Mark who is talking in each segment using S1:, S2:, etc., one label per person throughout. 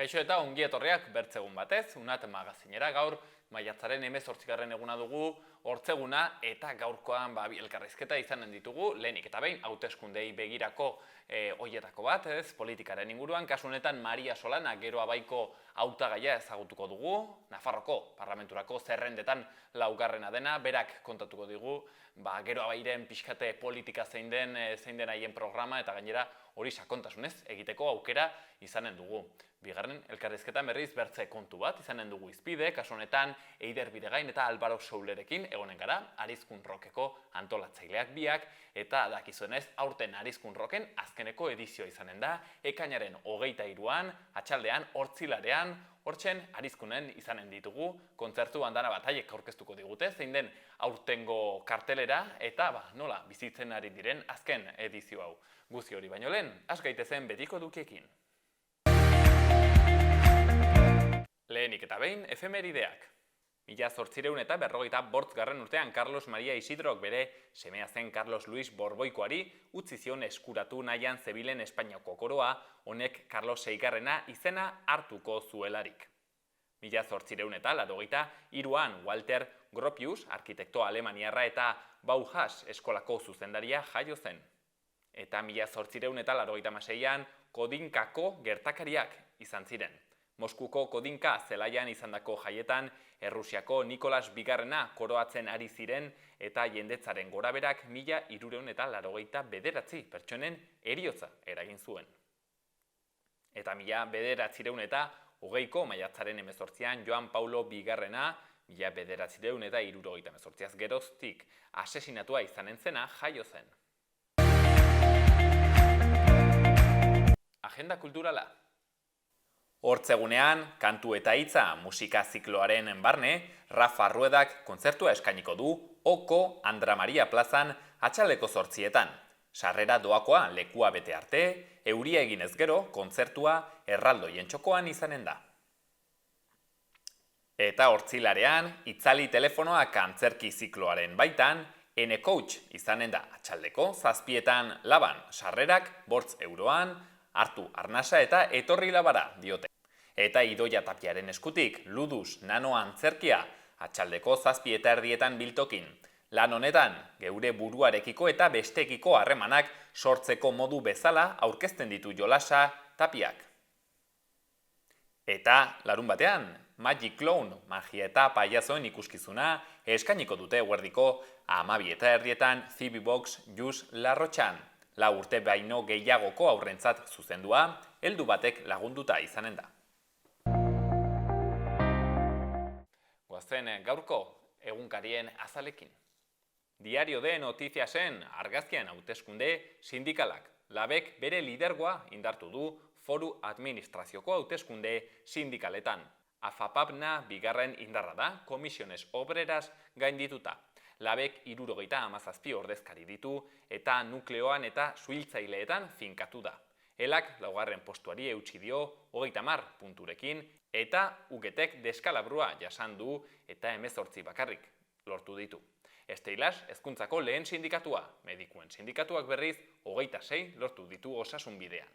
S1: Kaixo eta ongi etorriak bertzegun batez, Unat magazinera. Gaur maiatzaren 18. eguna dugu, hortzeguna, eta gaurkoan bi elkarrizketa izanen ditugu, lehenik eta behin hauteskundei begirako hoietako bat, politikaren inguruan. Kasu honetan Maria Solana Geroa Baiko hautagaia ezagutuko dugu, Nafarroko parlamenturako zerrendetan laugarrena dena, berak kontatuko digu Geroa Bairen pixkate politika zein den haien programa, eta gainera hori sakontasunez egiteko aukera izanen dugu. Bigarren elkarrizketan berriz bertze kontu bat izanen dugu izpide, kasu honetan Eider Bidegain eta Albaro Soulerekin egonen gara, Arizkun Rockeko antolatzaileak biak, eta dakizuenez aurten Arizkun Rocken azkeneko edizioa izanen da, ekainaren 23an, atxaldean, hortzilarean, hortzen Arizkunen izanen ditugu, kontzertu bandana bat haiek aurkeztuko digute, zein den aurtengo kartelera, eta nola bizitzen ari diren azken edizio hau. Guzti hori baino lehen, has gaitezen betiko dukiekin. Lehenik eta behin, efemerideak. 1858 urtean Carlos Maria Isidrok bere semea zen Carlos Luis Borboikoari utzi zion eskuratu nahian zebilen Espainiako koroa, honek Carlos VIgarrena izena hartuko zuelarik. 1883an Walter Gropius, arkitekto alemaniarra eta Bauhaus eskolako zuzendaria jaio zen. Eta 1886an Kodinkako gertakariak izan ziren. Moskuko Kodinka zelaian izandako jaietan Errusiako Nikolas Bigarrena koroatzen ari ziren eta jendetzaren goraberak 1389 pertsonen heriotza eragin zuen. Eta 1920ko maiatzaren 18an Joan Paulo Bigarrena 1978 geroztik asesinatua izanen zena jaio zen. Agenda kulturala. Hortzegunean, kantu eta hitza musika zikloaren barne, Rafa Ruedak kontzertua eskainiko du Oko Andra Maria plazan atxaldeko 8etan. Sarrera doakoa lekua bete arte, euria eginez gero kontzertua erraldoien txokoan izanen da. Eta hortzilarean, itzali telefonoak antzerki zikloaren baitan, N-Coach izanen da atxaldeko 7etan laban sarrerak 5 euroan, hartu arnasa eta etorri labara diote. Eta Idoia Tapiaren eskutik, Ludus Nano antzerkia, atxaldeko 7:30 biltokin. Lan honetan, geure buruarekiko eta bestekiko harremanak sortzeko modu bezala aurkezten ditu jolasa Tapiak. Eta larun batean, Magic Clown, magia eta paiazoen ikuskizuna, eskainiko dute eguerdiko 12:30 Zibi Box Jus Larrotxan. 4 urte baino gehiagoko aurrentzat zuzendua, heldu batek lagunduta izanen da. Goazen gaurko egunkarien azalekin. Diario de Notiziasen argazkian hauteskunde sindikalak. Labek bere lidergoa indartu du foru administrazioko hauteskunde sindikaletan. AFAPAPNA bigarren indarra da, komisiones obreras gaindituta. Labek 77 ordezkari ditu eta nukleoan eta suhiltzaileetan finkatu da. Elak laugarren postuari eutsi dio 30 punturekin eta UGTek deskalabrua jasan du eta 18 bakarrik lortu ditu. Esteilas hezkuntzako lehen sindikatua, medikuen sindikatuak berriz 26 lortu ditu osasun bidean.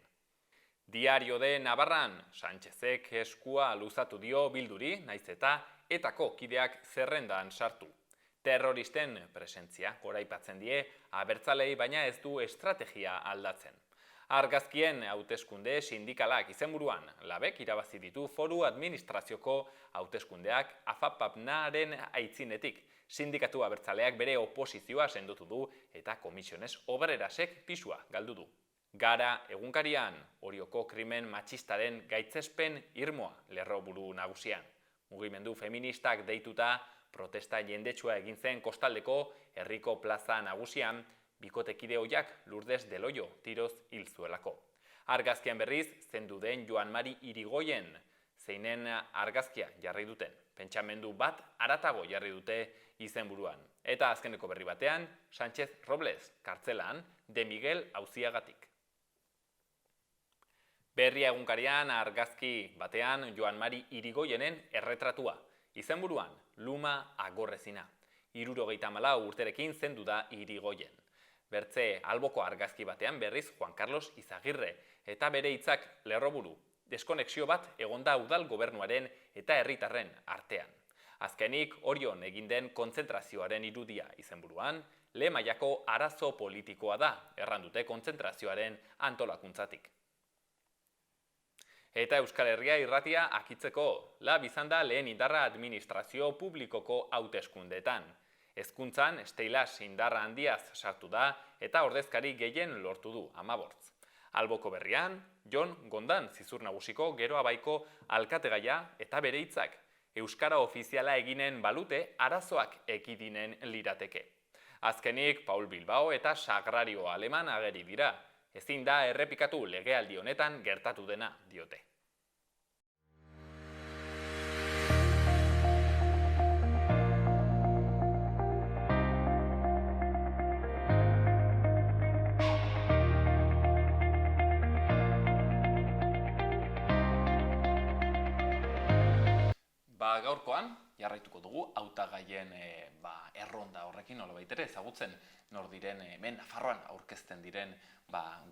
S1: Diario de Navarran, Sánchezek eskua luzatu dio Bilduri, naiz eta etako kideak zerrendan sartu. Terroristen presentzia goraipatzen die abertzalei, baina ez du estrategia aldatzen. Argazkien hauteskunde sindikalak izenburuan, Labek irabazi ditu foru administrazioko hauteskundeak AFAPAPNaren aitzinetik. Sindikatu abertzaleak bere oposizioa sendotu du eta komisiones obrerasek pisua galdu du. Gara egunkarian, Orioko krimen matxistaren gaitzespen irmoa lerroburu nagusian. Mugimendu feministak deituta protesta jendetsua egin zen kostaldeko herriko plaza nagusian, bikotekide ohiak Lourdes del Hoyo tiroz hil zuelako. Argazkian berriz, zendu den Joan Mari Irigoyen, zeinen argazkia jarri duten. Pentsamendu bat haratago jarri dute izenburuan. Eta azkeneko berri batean, Sánchez Robles kartzelan De Miguel auziagatik. Berria egunkarian argazki batean Joan Mari Irigoyenen erretratua. Izenburuan, Luma Agorrezina. 74 urterekin zendu da Irigoyen. Bertze alboko argazki batean berriz Juan Carlos Izagirre eta bere hitzak lerroburu Deskonexio bat egonda udal gobernuaren eta herritarren artean. Azkenik, Orion egin den kontzentrazioaren irudia izenburuan, lehen mailako arazo politikoa da, errandute kontzentrazioaren antolakuntzatik. Eta Euskal Herria irratia akitzeko, lab izan da lehen indarra administrazio publikoko hauteskundeetan. Hezkuntzan Steilas indarra handiaz sartu da eta ordezkari gehien lortu du, 15. Alboko berrian, Jon Gondan zizur nagusiko Geroa Baiko alkategaia eta bere hitzak euskara ofiziala eginen balute arazoak ekidinen lirateke. Azkenik, Paul Bilbao eta Sagrario Aleman ageri dira. Ezin da errepikatu legealdi honetan gertatu dena, diote. Gaurkoan, jarraituko dugu, hautagaien erronda horrekin, nolabait ere, ezagutzen nor diren hemen Nafarroan aurkezten diren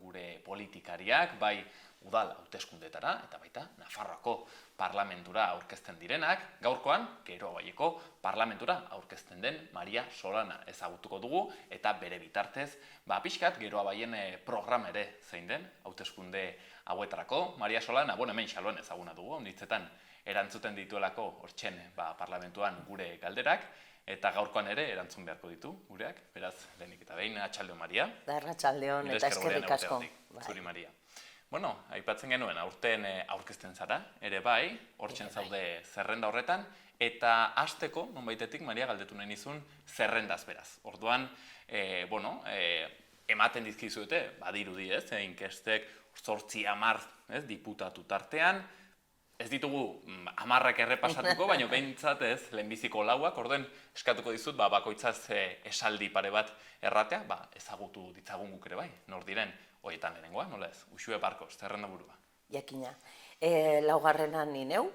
S1: gure politikariak, bai udal hauteskundetara eta baita Nafarroako parlamentura aurkezten direnak. Gaurkoan, Geroa Baiko parlamentura aurkezten den Maria Solana ezagutuko dugu eta bere bitartez, pixkat Geroa Baien programa ere zein den hauteskunde hauetarako. Maria Solana, hemen xaloan ezaguna dugu, onditzetan erantzuten dituelako hortzen parlamentuan gure galderak, eta gaurkoan ere erantzun beharko ditu gureak, beraz, lehenik eta behin, atxaldeon Maria.
S2: Arratsaldeon eta eskerrik asko.
S1: Zuri Maria. Bueno, aipatzen genuen, aurten aurkezten zara, ere bai, hortzen zaude zerrenda horretan, eta hasteko, nonbaitetik, Maria, galdetu nahi nizun, zerrendaz beraz. Orduan, ematen dizkizuete, badirudi ez, inkestek 8-10 diputatu tartean, ez ditugu 10 errepasatuko, baina behintzat ez, lehenbiziko lauak, orden eskatuko dizut, bakoitzaz esaldi pare bat erratea, ezagutu ditzagun guk ere bai, nor diren, hoietan lehenengoa, nola ez, Uxue Barkos, zerrenda burua.
S2: Jakina, laugarrenan ni neu,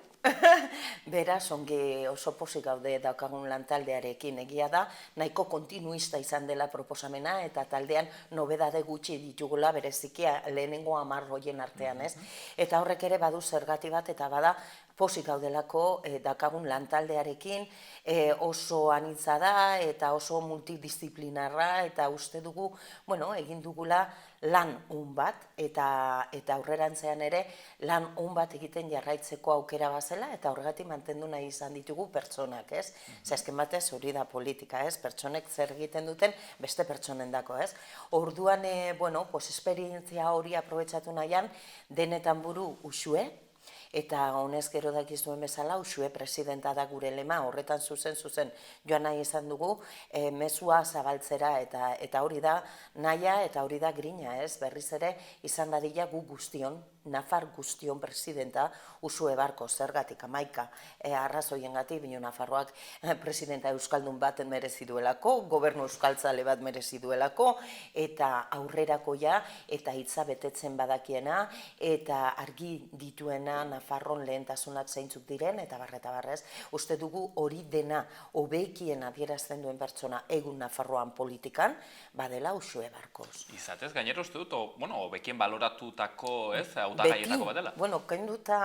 S2: beraz, ongi oso pozik gaude daukagun lantaldearekin egia da, nahiko kontinuista izan dela proposamena, eta taldean nobedade gutxi ditugula bereziki lehenengo 10 hoien artean, ez? Eta horrek ere badu zergati bat, eta bada pozik gaudelako daukagun lantaldearekin, oso anitza da, eta oso multidisciplinarra, eta uste dugu, egin dugula lan on bat, eta aurrerantzean ere lan on bat egiten jarraitzeko aukera bazela, eta horregatik mantendu nahi izan ditugu pertsonak, ez? Azken batez hori da politika, ez? Pertsonek zer egiten duten beste pertsonen dako, ez? Orduan, esperientzia hori aprobetxatu nahian, denetan buru Uxue, eta honez gero dakizuen bezala, Uxue presidenta da gure lema, horretan zuzen joan nahi izan dugu, mezua zabaltzera, eta hori da nahia eta hori da grina, ez? Berriz ere izan dadila gu guztion, Nafar guztion presidenta, Uxue Barkos, zergatik 11 arrazoiengatik, bino Nafarroak presidenta euskaldun bat merezi duelako, gobernu euskaltzale bat merezi duelako, eta aurrerakoia, eta hitza betetzen badakiena, eta argi dituena Nafarron lehentasunak zeintzuk diren, eta barrez, uste dugu hori dena hobeikien adierazten duen pertsona egun Nafarroan politikan, badela Uxue Barkos.
S1: Izatez, gainera uste dut, hobekien baloratutako, ez, hautagaietako bat dela?
S2: Kenduta,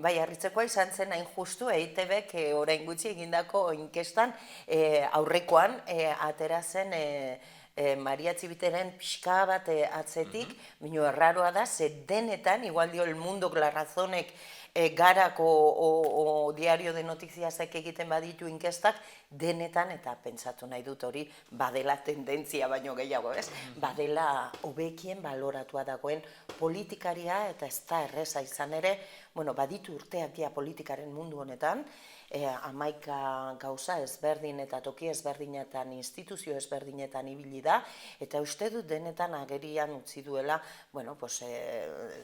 S2: bai, harritzekoa izan zen hain justu, EITBek orain gutxi egindako inkestan aurrekoan atera zen Maria Txibiteren pixka bat atzetik, bino erraroa da, ze denetan, igual dio El Mundok, La Razonek, Garako o Diario de Notiziasek egiten baditu inkestak, denetan, eta pentsatu nahi dut hori, badela tendentzia baino gehiago, ez? Badela hobekien baloratua dagoen politikaria, eta ez da erreza izan ere, baditu urteak dia politikaren mundu honetan, 11 gauza ezberdin eta toki ezberdinetan, instituzio ezberdinetan ibili da, eta uste dut denetan agerian utzi duela,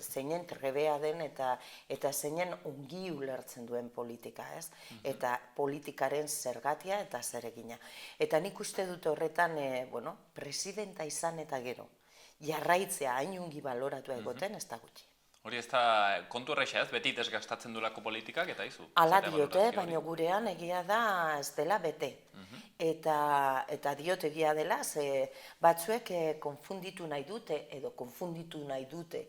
S2: zeinen trebea den eta zeinen ongi ulertzen duen politika, ez? Eta politikaren zergatia eta zeregina. Eta nik uste dut horretan, presidenta izan eta gero, jarraitzea hain ongi baloratua egoten ez da gutxi.
S1: Hori ez da kontu erraixa ez, beti desgastatzen duelako politikak, eta izu.
S2: Hala diote, baina gurean egia da ez dela bete. Eta diot egia dela, ze batzuek konfunditu nahi dute, edo konfunditu nahi dute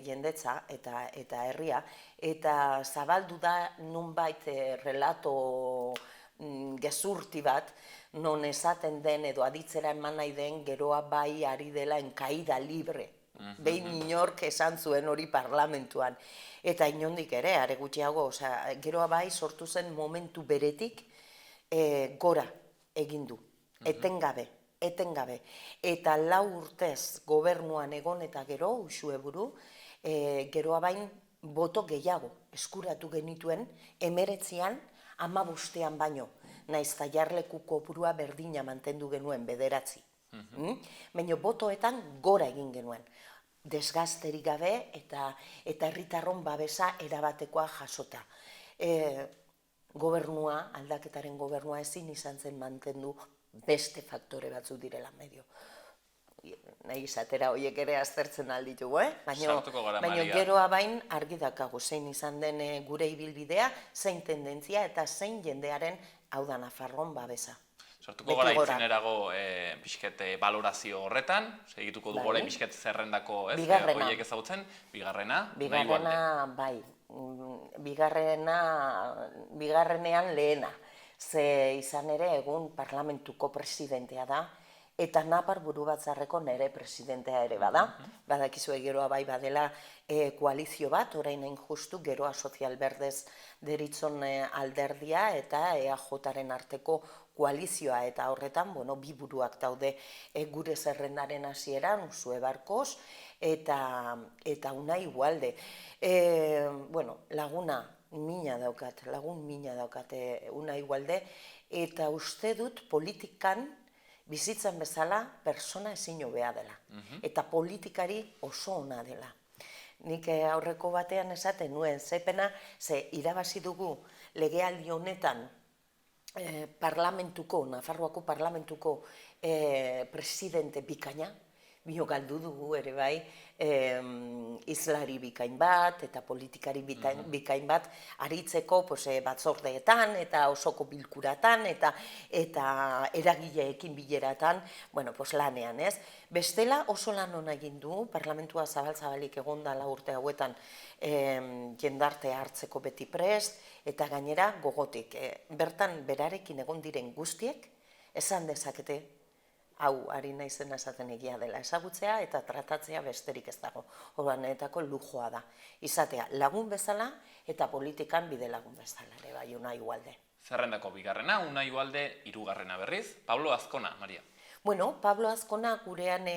S2: jendetza eta herria, eta zabaldu da nunbait relato gezurti bat, non esaten den edo aditzera eman nahi den geroa bai ari dela en caída libre. Behin inork esan zuen hori parlamentuan. Eta inondik ere, are gutxiago, geroa bai sortu zen momentu beretik gora egin du, etengabe. Eta 4 urtez gobernuan egon eta gero, usue buru, geroa bain boto gehiago eskuratu genituen 19an 15ean baino, naiz eta jarleku kopurua berdina mantendu genuen 9. Baina botoetan gora egin genuen. Desgasterik gabe eta herritarron babesa erabatekoa jasota. Gobernua, aldaketaren gobernua ezin izan zen mantendu beste faktore batzuk direla medio. Nahi izatera horiek ere aztertzen alditugu, baina geroa bain argi dakagu zein izan den gure ibilbidea, zein tendentzia eta zein jendearen hau da Nafarroan babesa.
S1: Sortuko gara itzenerago pixket balorazio horretan, segituko dugu orain pixket zerrendako horiek ezagutzen, bigarrena,
S2: bai, bigarrenean lehena, ze izan ere egun parlamentuko presidentea da, eta Napar Burubatzarreko nere presidentea ere bada, badakizue geroa bai badela koalizio bat, orain hain justu geroa sozial berdez deritzon alderdia eta EAJaren arteko koalizioa, eta horretan, bi buruak daude gure zerrendaren hasieran, Usue Barkos eta Unai Ugalde. Lagun mina daukat Unai Ugalde, eta uste dut politikan bizitzan bezala persona ezin hobea dela, eta politikari oso ona dela. Nik aurreko batean esaten nuen, ze irabazi dugu legealdi honetan Nafarroako parlamentuko presidente bikaina, bio galdu dugu ere bai, izlari bikain bat eta politikari bikain bat aritzeko batzordeetan eta osoko bilkuratan eta eragileekin bileratan, lanean, ez? Bestela oso lan hona egin du, parlamentua zabalik egon dela urte hauetan jendartea hartzeko beti prest, eta gainera gogotik. Bertan berarekin egon diren guztiek, esan dezakete, hau ari naizena esaten egia dela, ezagutzea eta tratatzea besterik ez dago. Horanetako lujoa da. Izatea lagun bezala eta politikan bide lagun bezala ere bai, Unai Ugalde.
S1: Zerrendako bigarrena, Unai Ugalde, 3. berriz. Pablo Azkona, Maria.
S2: Pablo Azkona gurean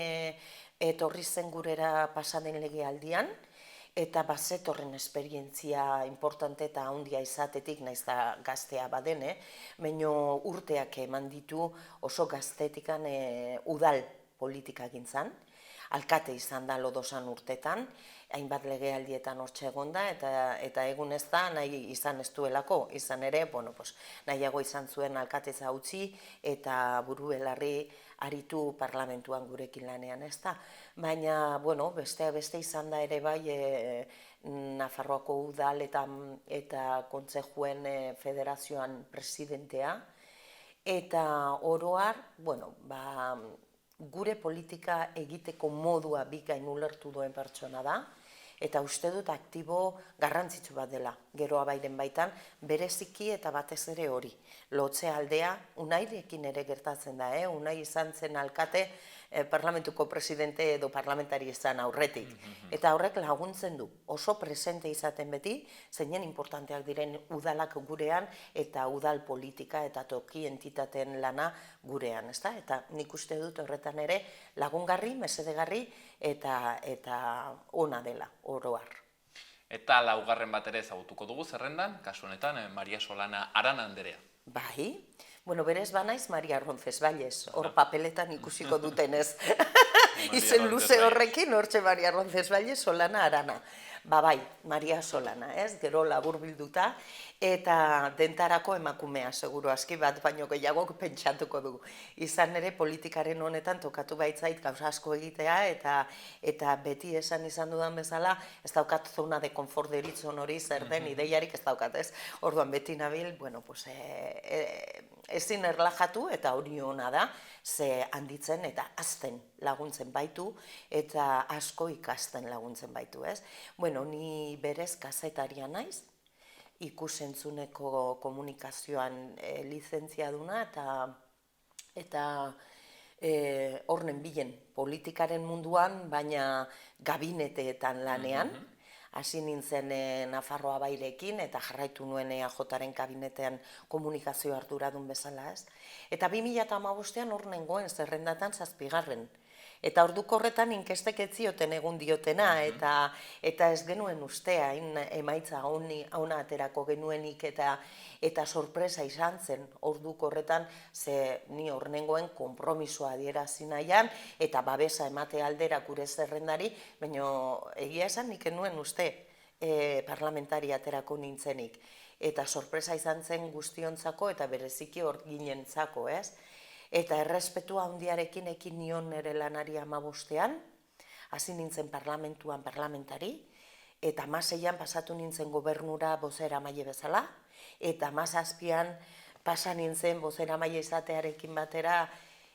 S2: etorri zen gurera pasaden legealdian, eta bazetorren esperientzia importante eta handia izatetik, naiz da gaztea badene, baina urteak eman ditu oso gaztetikan udal politika gintzan, alkate izan da Lodosan urtetan, hainbat legealdietan hortxe egonda, eta egun ez da nahi izan ez duelako, izan ere, nahiago izan zuen alkatetza utzi eta buru belarri aritu parlamentuan gurekin lanean, ez da. Baina, beste izan da ere bai Nafarroako udal eta kontsejuen federazioan presidentea, eta oroar, gure politika egiteko modua bikain ulertu duen pertsona da, eta uste dut aktibo garrantzitsu bat dela, geroa bairen baitan, bereziki eta batez ere hori. Lotze aldea, Unairekin ere gertatzen da, Unai izan zen alkate parlamentuko presidente edo parlamentari izan aurretik. Eta horrek laguntzen du, oso presente izaten beti, zeinen importanteak diren udalak gurean, eta udal politika eta toki entitateen lana gurean, ezta? Eta nik uste dut horretan ere lagungarri, mesedegarri eta ona dela, oroar.
S1: Eta 4. bat ere ezagutuko dugu zerrendan, kasu honetan, Maria Solana Arana anderea.
S2: Bai, Bueno, berez banaiz Maria Roncesvalles, hor papeletan ikusiko dutenez. Izen luze horrekin, hortxe Maria Roncesvalles, Solana Arana. Bai, Maria Solana, ez? Gero labur bilduta, eta dentarako emakumea, seguru aski bat, baino gehiagok pentsatuko dugu. Izan ere, politikaren honetan tokatu baitzait gauza asko egitea, eta beti esan izan dudan bezala, ez daukat zona de konfort deritzon hori zer den ideiarik ez daukat, ez? Orduan beti nabil, bueno, pues, ezin erlajatu eta hori ona da, ze handitzen eta hazten laguntzen baitu eta asko ikasten laguntzen baitu, ez? Bueno, ni berez kazetaria naiz, ikusentzuneko komunikazioan lizentziaduna eta horren bilen politikaren munduan, baina gabineteetan lanean, hasi nintzen Nafarroa Bairekin eta jarraitu nuen EAJaren kabinetean komunikazio arduradun bezala, ez? Eta 2015ean hor nengoen zerrendatan 7. Eta orduko horretan inkestek ez zioten egun diotena, eta ez genuen ustea, emaitza ona aterako genuenik eta sorpresa izan zen orduko horretan, ze ni hor nengoen konpromisoa adierazi nahian, eta babesa emate aldera gure zerrendari, baina egia esan nik genuen uste parlamentari aterako nintzenik. Eta sorpresa izan zen guztiontzako eta bereziki hor ginentzako, ez? Eta errespetua handiarekin ekin nion nire lanari 15ean, hasi nintzen parlamentuan parlamentari, eta 16ean pasatu nintzen gobernura bozeramaile bezala, eta 17ean pasa nintzen bozeramaile izatearekin batera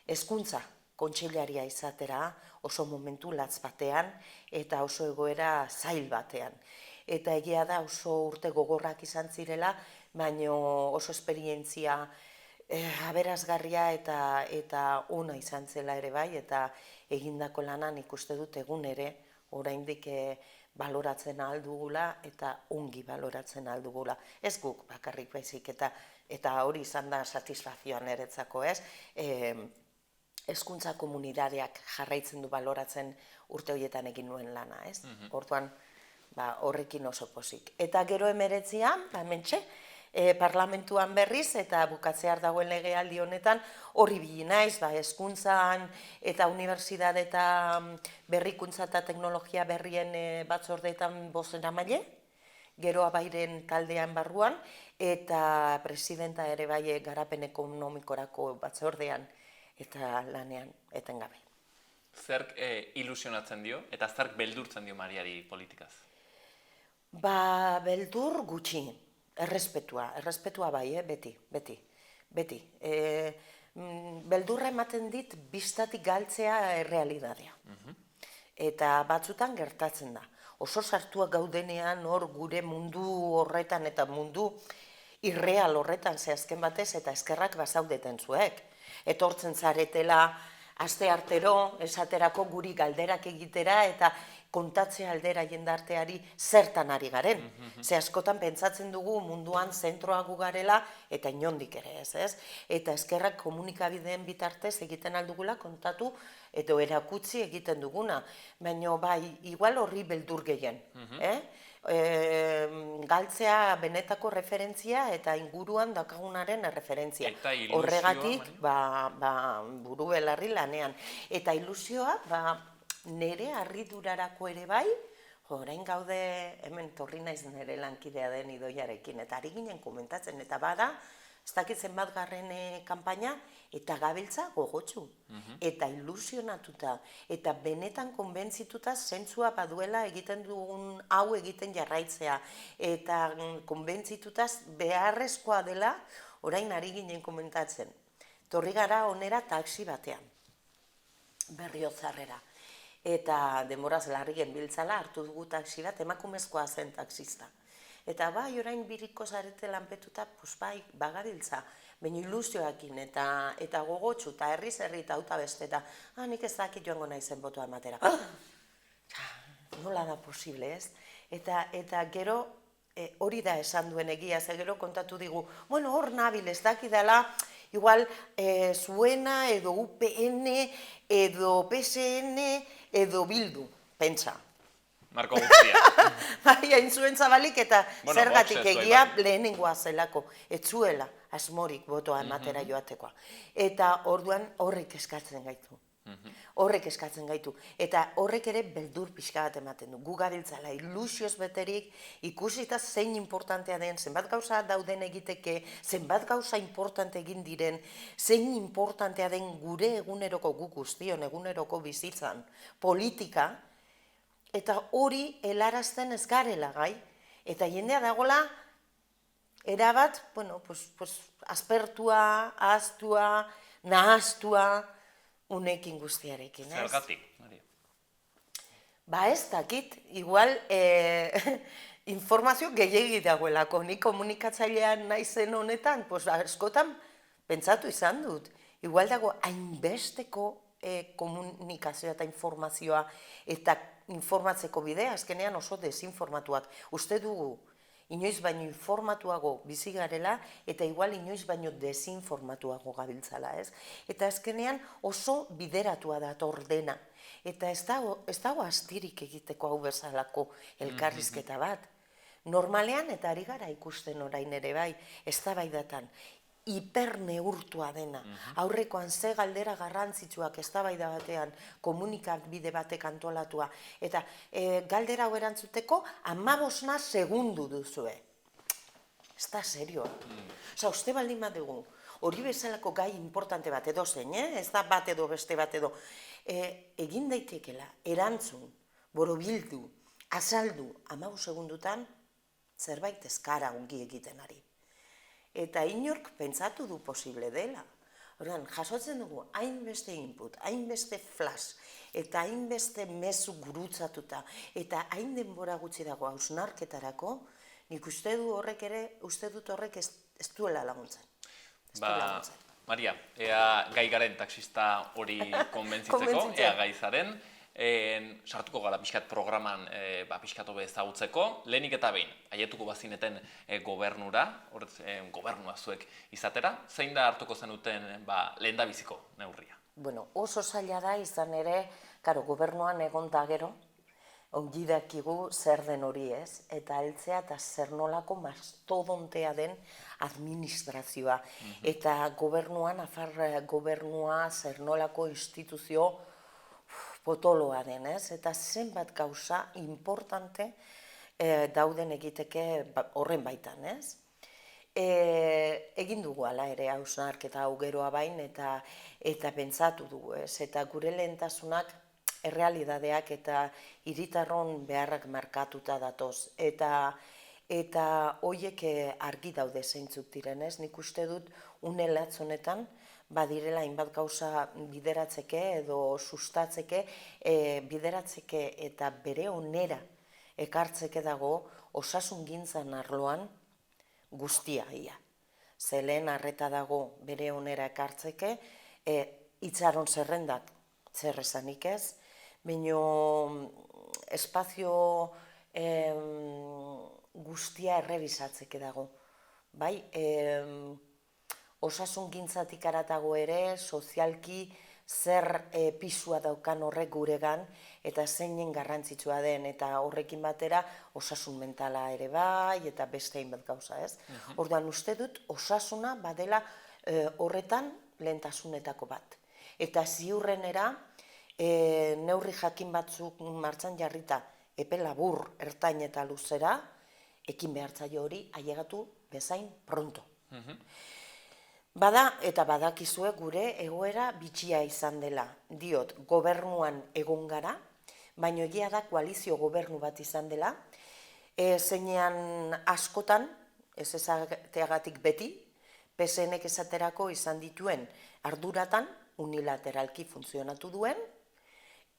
S2: hezkuntza kontseilaria izatera, oso momentu latz batean, eta oso egoera zail batean. Eta egia da oso urte gogorrak izan zirela, baina oso esperientzia aberasgarria eta ona izan zela ere bai, eta egindako lanan ikuste dut egun ere, oraindik baloratzen aldugula eta ongi baloratzen aldugula. Ez guk bakarrik baizik, eta hori izan da satisfazioan eretzako, ez? Hezkuntza komunitateak jarraitzen du baloratzen urte horietan egin nuen lana, ez? Orduan, horrekin oso pozik. Eta gero 19ean, hementxe, parlamentuan berriz eta bukatzear dagoen legealdi honetan hori ibili naiz, hezkuntzan eta unibertsitate eta berrikuntza eta teknologia berrien batzordeetan bozeramaile, gero Abairen taldean barruan, eta presidenta ere bai garapen ekonomikorako batzordean eta lanean etengabe.
S1: Zerk ilusionatzen dio eta zerk beldurtzen dio Mariari politikaz?
S2: Beldur gutxi. Errespetua bai, beti. Beldurra ematen dit biztatik galtzea errealidadea. Eta batzutan gertatzen da. Oso sartuak gaudenean hor gure mundu horretan eta mundu irreal horretan zehazken batez eta eskerrak bazaudeten zuek. Etortzen zaretela aste artero esaterako guri galderak egitera eta kontatzea aldera jendarteari zertan ari garen. Ze askotan pentsatzen dugu munduan zentroa gu garela eta inondik ere ez. Eta eskerrak komunikabideen bitartez egiten aldugula kontatu edo erakutsi egiten duguna. Baina bai, igual horri beldur gehien. Galtzea benetako referentzia eta inguruan daukagunaren referentzia.
S1: Eta ilusioa,
S2: horregatik, buru belarri lanean. Eta ilusioa, nire harridurarako ere bai, orain gaude, hemen torri naiz nire lankidea den Idoiarekin, eta ari ginen komentatzen, eta bada, ez dakit zenbat garren kanpaina, eta gabiltza gogotsu, eta ilusionatuta, eta benetan konbentzituta zentzua baduela egiten dugun hau egiten jarraitzea, eta konbentzituta beharrezkoa dela, orain ari ginen komentatzen. Torri gara onera taxi batean, Berriotzarrera. Eta denboraz larri genbiltzala hartu dugu taxi bat, emakumezkoa zen taxista. Eta bai, orain biriko zarete lanpetuta, bagabiltza, baina ilusioakin eta gogotsu, eta herri eta auta beste, eta nik ez dakit joango naizen botoa ematera. Nola da posible, ez? Eta gero hori da esan duen egia, ze gero kontatu digu, bueno, hor nabil ez dakidala, igual zuena edo UPN edo PSN edo Bildu, pentsa.
S1: Marko guztia.
S2: Bai, hain zuen zabalik eta zergatik egia lehenengoa zelako. Ez zuela, asmorik botoa ematera joatekoa. Eta orduan horrek eskatzen gaitu. Horrek eskatzen gaitu. Eta horrek ere beldur pixka bat ematen du. Gu gabiltzala ilusioz beterik, ikusita zein importantea den, zenbat gauza dauden egiteke, zenbat gauza importante egin diren, zein importantea den gure eguneroko guk guztion, eguneroko bizitzan, politika, eta hori helarazten ez garela gai. Eta jendea dagoela, erabat, bueno, aspertua, ahaztua, nahaztua, unekin guztiarekin, ez?
S1: Zergatik, Maria?
S2: Ba ez dakit, igual informazio gehiegi dagoelako, ni komunikatzailean naizen honetan, askotan pentsatu izan dut. Igual dago hainbesteko komunikazioa eta informazioa eta informatzeko bidea, azkenean oso desinformatuak. Uste dugu, inoiz baino informatuago bizi garela eta igual inoiz baino desinformatuago gabiltzala, ez? Eta azkenean oso bideratua dator dena. Eta ez dago astirik egiteko hau bezalako elkarrizketa bat. Normalean eta ari gara ikusten orain ere bai, eztabaidatan hiperneurtua dena. Aurrekoan ze galdera garrantzitsuak eztabaida batean, komunikabide batek antolatua. Eta galdera hau erantzuteko 15 segundu duzue. Ez da serioa. Osa, uste baldin bat dugu, hori bezalako gai importante bat edo zein, ez da bat edo beste bat edo. Egin daitekela, erantzun, borobildu, azaldu, 15 segundutan, zerbait ezkara ongi egiten ari. Eta inork pentsatu du posible dela. Orduan, jasotzen dugu, hainbeste input, hainbeste flash, eta hainbeste mezu gurutzatuta, eta hain denbora gutxi dago hausnarketarako, nik uste dut horrek ez duela laguntzen.
S1: Maria, ea gai garen taxista hori konbentzitzeko, ea gai zaren, sartuko gara pixkat programan pixkat hobe ezagutzeko, lehenik eta behin, aietuko bazineten gobernura, gobernua zuek izatera, zein da hartuko zenuten lehendabiziko neurria?
S2: Bueno, oso zaila da izan ere, gobernuan egon da gero, ongi dakigu zer den hori ez, eta heltzea eta zer nolako mastodontea den administrazioa. Eta gobernuan, afar gobernua, zer nolako instituzio potoloa den, ez? Eta zenbat gauza importante dauden egiteke horren baitan, ez? Egin dugu ala ere hausnarketa hau geroa bain eta pentsatu dugu, ez? Eta gure lehentasunak errealidadeak eta hiritarron beharrak markatuta datoz. Eta horiek argi daude zeintzuk diren, ez? Nik uste dut une latz honetan badirela hainbat gauza bideratzeke edo sustatzeke, bideratzeke eta bere onera ekartzeke dago osasungintzan arloan guztia ia. Zelen arreta dago bere onera ekartzeke, itxaron zerrendak zer esanik ez, baina espazio guztia errebisatzeke dago. Bai, osasungintzatik aratago ere, sozialki zer pisua daukan horrek guregan, eta zeinen garrantzitsua den, eta horrekin batera osasun mentala ere bai, eta beste hainbat gauza, ez? Orduan uste dut osasuna badela horretan lehentasunetako bat. Eta ziurrenera, neurri jakin batzuk martxan jarrita, epe labur, ertain eta luzera, ekin behartzaio hori ailegatu bezain pronto. Bada eta badakizue gure egoera bitxia izan dela. Diot, gobernuan egon gara, baina egia da koalizio gobernu bat izan dela, zeinean askotan, ez ezateagatik beti, PSN-ek esaterako izan dituen arduratan, unilateralki funtzionatu duen,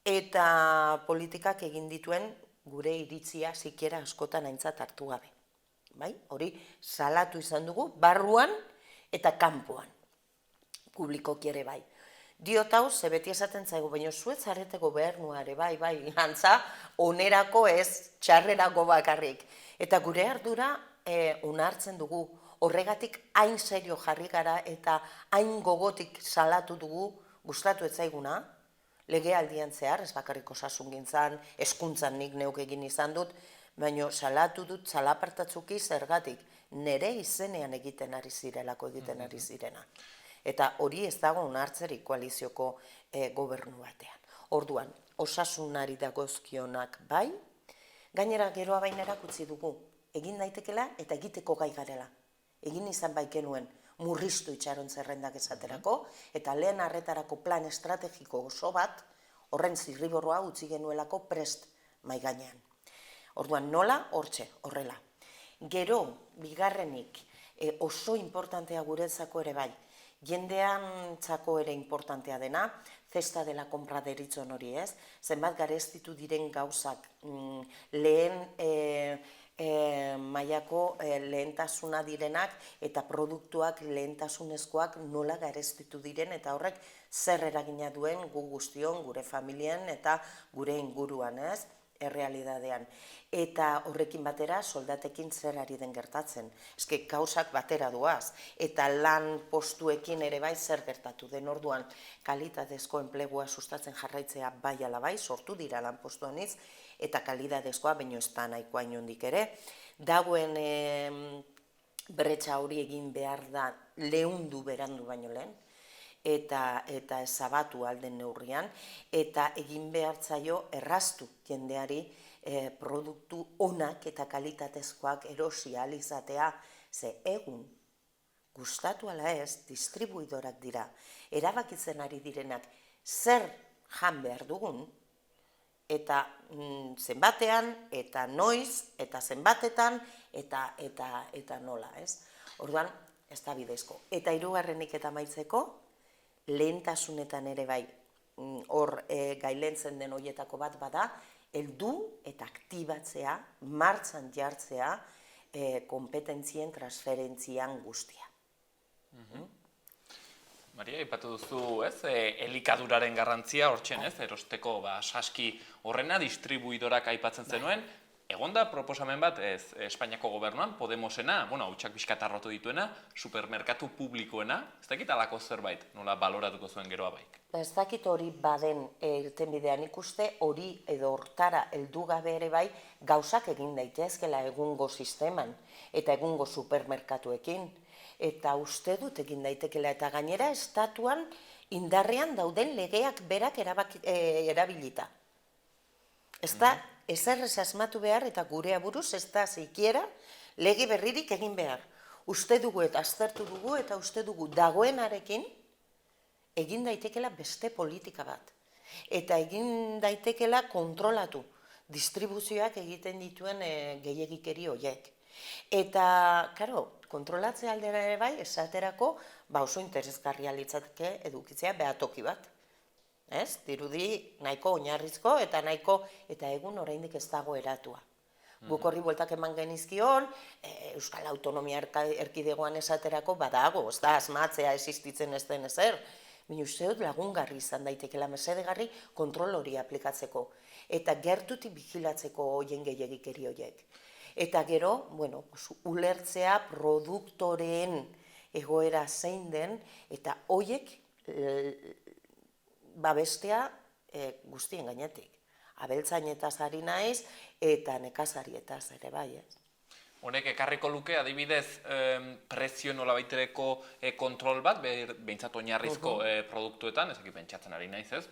S2: eta politikak egin dituen gure iritzia sikiera askotan aintzat hartu gabe. Hori salatu izan dugu, barruan eta kanpoan, publikoki ere bai. Diot hau, ze beti esaten zaigu, baina zuet zarete gobernua ere bai, antza, onerako ez, txarrerako bakarrik. Eta gure ardura onartzen dugu, horregatik hain serio jarri gara eta hain gogotik salatu dugu, gustatu ez zaiguna, legealdian zehar, ez bakarrik osasungintzan, hezkuntzan nik neuk egin izan dut, baina salatu dut zalapartatzuki zergatik, nire izenean egiten ari zirelako egiten ari zirena. Eta hori ez dago onartzerik koalizioko gobernu batean. Orduan, osasunari dagozkionak bai, gainera geroa bainerak utzi dugu, egin daitekela eta egiteko gai garela. Egin izan bai genuen murriztu itxaron zerrendak esaterako, eta lehen arretarako plan estrategiko oso bat, horren zirriborroa utzi genuelako prest mai gainean. Orduan, nola? Hortxe, horrela. Gero, bigarrenik, oso importantea guretzako ere bai, jendean txako ere importantea dena, zesta dela compra deritzon hori ez, zenbat garestitu diren gauzak lehen mailako lehentasuna direnak eta produktuak lehentasunezkoak nola garestitu diren eta horrek zer eragina duen gu guztion, gure familien eta gure inguruan ez, errealidadean. Eta horrekin batera soldatekin zer ari den gertatzen. Eske gauzak batera doaz. Eta lan postuekin ere bai zer gertatu den orduan kalitatezko enplegua sustatzen jarraitzea bai ala bai, sortu dira lan postu anitz, eta kalitatezkoa baino ez da nahikoa inondik ere. Dagoen bretxa hori egin behar da leundu berandu baino lehen, eta ezabatu alden neurrian, eta egin behar zaio erraztu jendeari produktu onak eta kalitatezkoak erosi ahal izatea, ze egun gustatu ala ez, distribuidorak dira, erabakitzen ari direnak zer jan behar dugun, eta zenbatean, eta noiz, eta zenbatetan, eta nola, ez? Orduan, ez da bidezko. Eta hirugarrenik eta amaitzeko, lehentasunetan ere bai, hor gailentzen den horietako bat bada, heldu eta aktibatzea, martxan jartzea, kompetentzien transferentzian guztia.
S1: Maria, aipatu duzu, ez, elikaduraren garrantzia hortzen, ez, erosteko saski horrena distribuidorak aipatzen zenuen, egon da proposamen bat, ez, Espainiako gobernuan, Podemosena, hautsak pixkat arrotu dituena, supermerkatu publikoena, ez dakit alako zerbait, nola baloratuko zuen geroa baik?
S2: Ez dakit hori baden irtenbidean ikuste, hori edo hortara heldu gabe ere bai gauzak egin daitezkela egungo sisteman eta egungo supermerkatuekin. Eta uste dut egin daitekela eta gainera estatuan indarrean dauden legeak berak erabilita. Ez da, ezer ez asmatu behar eta gure aburuz ez da zikiera lege berririk egin behar. Uste dugu eta aztertu dugu eta uste dugu dagoenarekin egin daitekela beste politika bat. Eta egin daitekela kontrolatu distribuzioak egiten dituen gehiegikeri horiek. Eta, karo, kontrolatze aldera ere bai, esaterako, oso interesgarria litzateke edukitzea behatoki bat. Ez? Dirudi nahiko oinarrizko eta nahiko, eta egun oraindik ez dago eratua. Guk horri bueltak eman genizkion, Euskal Autonomia Erkidegoan esaterako badago, ez da, asmatzea existitzen ez den ezer. Baina uste dut lagungarri izan daitekela mesedegarri kontrol hori aplikatzeko. Eta gertutik bigilatzeko hoien gehiegikeri horiek. Eta gero, ulertzea produktoreen egoera zein den, eta horiek babestea guztien gainetik. Abeltzainetaz ari naiz, eta nekazarietaz ere bai, ez.
S1: Honek ekarriko luke, adibidez, prezio nolabaitereko kontrol bat, behintzat oinarrizko produktuetan, ezakit pentsatzen ari naiz ez,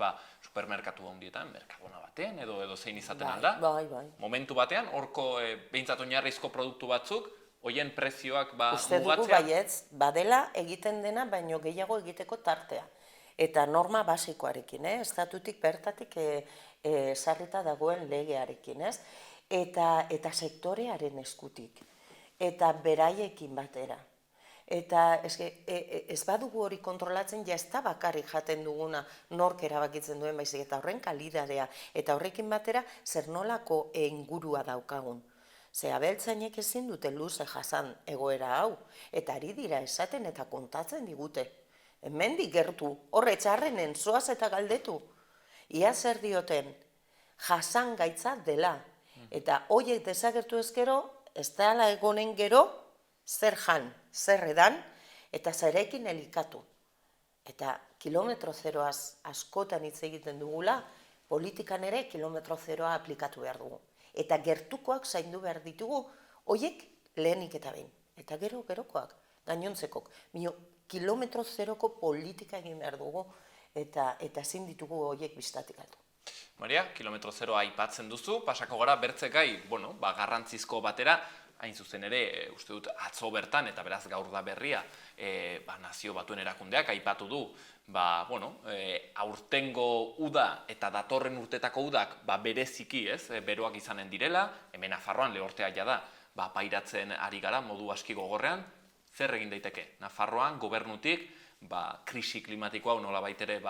S1: supermerkatu handietan, Mercadona batean, edo zein izaten alda.
S2: Bai.
S1: Momentu batean, horko behintzat oinarrizko produktu batzuk, hoien prezioak mugatzea.
S2: Uste dugu baietz, badela egiten dena, baino gehiago egiteko tartea. Eta norma basikoarekin, estatutik bertatik sarrita dagoen legearekin, ez? Eta sektorearen eskutik, eta beraiekin batera. Eta ez badugu hori kontrolatzen, ja ez da bakarrik jaten duguna nork erabakitzen duen baizik, eta horren kalidadea, eta horrekin batera zer nolako ingurua daukagun. Ze abeltzainek ezin dute luze jasan egoera hau, eta ari dira esaten eta kontatzen digute. Hemendik gertu, horre txarrenen, zoaz eta galdetu. Ia zer dioten, jasan gaitza dela. Eta horiek desagertu ezkero, ez dela egonen gero, zer jan, zer edan, eta zerekin elikatu. Eta kilometro zeroaz askotan hitz egiten dugula, politikan ere kilometro zeroa aplikatu behar dugu. Eta gertukoak zaindu behar ditugu, hoiek lehenik eta behin. Eta gerokoak, gainontzekok. Kilometro zeroko politika egin behar dugu, eta ezin ditugu hoiek bistatik aldu.
S1: Maria, kilometro zeroa aipatzen duzu, pasako gara bertzekai, garrantzizko batera, hain zuzen ere, uste dut, atzo bertan, eta beraz gaur da berria, Nazio Batuen Erakundeak aipatu du, aurtengo uda eta datorren urtetako udak bereziki, beroak izanen direla, hemen Nafarroan lehortea jada, pairatzen ari gara modu aski gogorrean, zer egin daiteke? Nafarroan, gobernutik, krisi klimatikoa nola baitere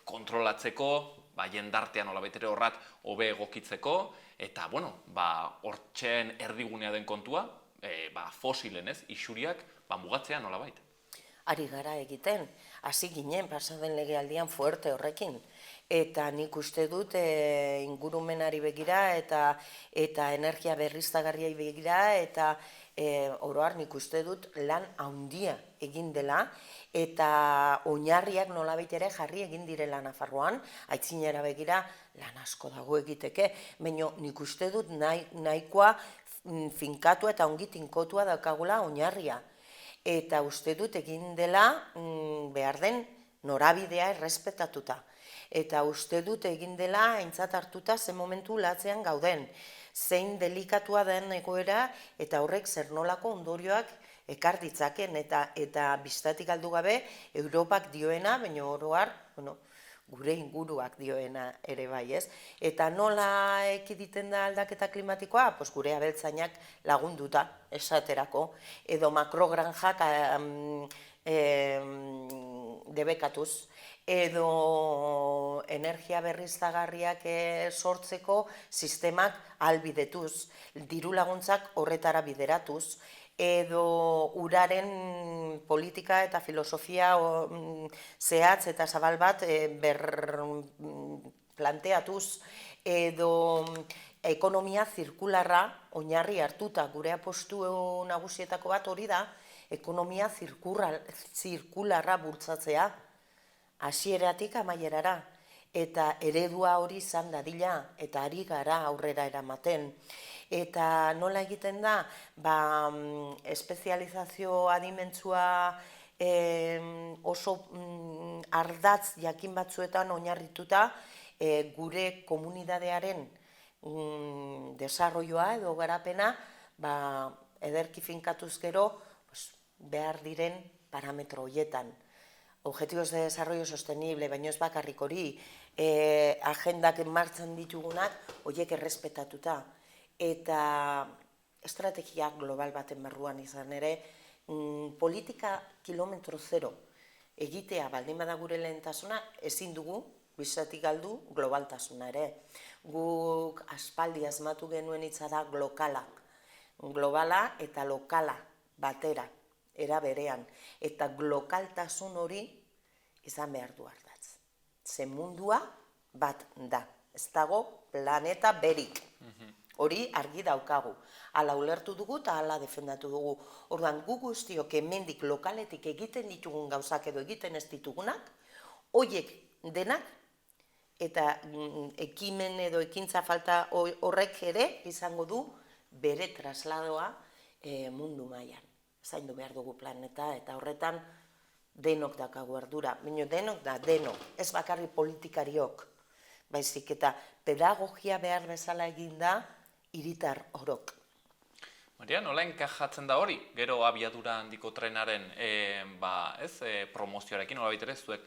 S1: kontrolatzeko, jendartean nola baitere horrat hobe egokitzeko, eta, hortxeen erdigunea den kontua, fosilen, isuriak, mugatzea nola baita.
S2: Ari gara egiten, hasi ginen, pasaden legealdian fuerte horrekin. Eta nik uste dut ingurumenari begira eta energia berriztagarriai begira eta oroar nik uste dut lan handia egin dela eta oinarriak nolabait ere jarri egin direla Nafarroan, aitzinera begira lan asko dago egiteke, baina nik uste dut nahikoa finkatu eta ongi tinkotua daukagula oinarria. Eta uste dut egin dela behar den norabidea errespetatuta. Eta uste dut egin dela aintzat hartuta zen momentu latzean gauden. Zein delikatua den egoera eta horrek zer nolako ondorioak ekar ditzaken eta bistatik aldu gabe Europak dioena, baina oroar, gure inguruak dioena ere bai, ez? Eta nola ekiditen da aldaketa klimatikoa? Gure abeltzainak lagunduta esaterako, edo makrogranjak debekatuz, edo energia berriztagarriak sortzeko sistemak ahalbidetuz, diru laguntzak horretara bideratuz, edo uraren politika eta filosofia zehatz eta zabal bat planteatuz, edo ekonomia zirkularra oinarri hartuta, gure apostu nagusietako bat hori da, ekonomia zirkularra bultzatzea, hasieratik amaierara, eta eredua hori izan dadila, eta ari gara aurrera eramaten. Eta nola egiten da, espezializazio adimentsua oso ardatz jakin batzuetan oinarrituta gure komunidadearen desarroioa edo garapena ederki finkatuz gero behar diren parametro horietan. Objetivos de desarrollo sostenible, baino ez bakarrik hori, agendak martxan ditugunak, horiek errespetatuta. Eta estrategia global baten barruan izan ere, politika kilometro zero egitea baldin bada gure lehentasuna, ezin dugu, bizatik galdu, globaltasuna ere. Guk aspaldi asmatu genuen hitza da glokala. Globala eta lokala batera, era berean. Eta glokaltasun hori izan behar du ardatz. Ze mundua bat da. Ez dago planeta berik. Hori argi daukagu. Hala ulertu dugu eta hala defendatu dugu. Orduan, gu guztiok hemendik lokaletik egiten ditugun gauzak edo egiten ez ditugunak, horiek denak, eta ekimen edo ekintza falta horrek ere izango du bere trasladoa mundu mailan. Zaindu behar dugu planeta eta horretan denok dakagu ardura. Baina denok da, denok, ez bakarri politikariok, baizik eta pedagogia behar bezala egin da hiritar orok.
S1: Maria, nola enkajatzen da hori? Gero abiadura handiko trenaren promozioarekin, nola baitere zuek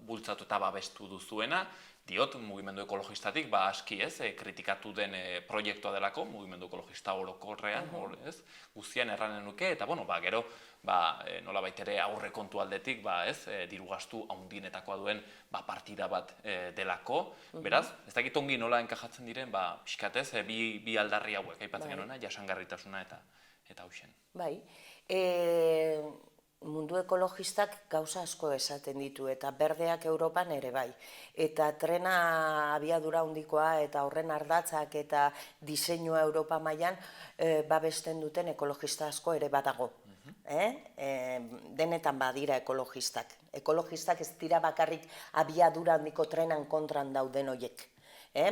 S1: bultzatu eta babestu duzuena, diot, mugimendu ekologistatik, aski kritikatu den proiektua delako, mugimendu ekologista orokorrean, guztian erranen nuke, eta gero, nola baitere aurre kontu aldetik, diru gastu haundinetakoa duen partida bat delako. Beraz, ez dakit ongi nola enkajatzen diren, pixkatez, bi aldarri hauek, aipatzen genuena, jasangarritasuna eta hausen.
S2: Bai, mundu ekologistak gauza asko esaten ditu, eta berdeak Europan ere bai. Eta trena abiadura handikoa eta horren ardatzak eta diseinua Europa mailan babesten duten ekologista asko ere badago. Denetan badira ekologistak. Ekologistak ez dira bakarrik abiadura handiko trenan kontran dauden horiek.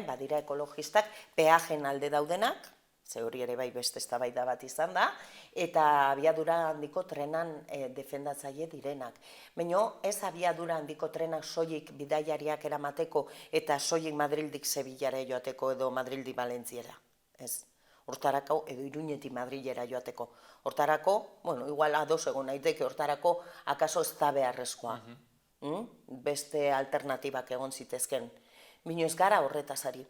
S2: Badira ekologistak peajen alde daudenak, ze hori ere bai beste eztabaida bat izan da, eta abiadura handiko trenan defendatzaile direnak. Baina ez abiadura handiko trenak soilik bidaiariak eramateko eta soilik Madrildik Sevillara joateko edo Madrildik Valentziera. Ez. Hortarako, edo Iruñetik Madrilera joateko. Hortarako, igual ados egon naiteke, hortarako akaso ez da beharrezkoa. Beste alternatibak egon zitezken. Baina ez gara horretaz ari.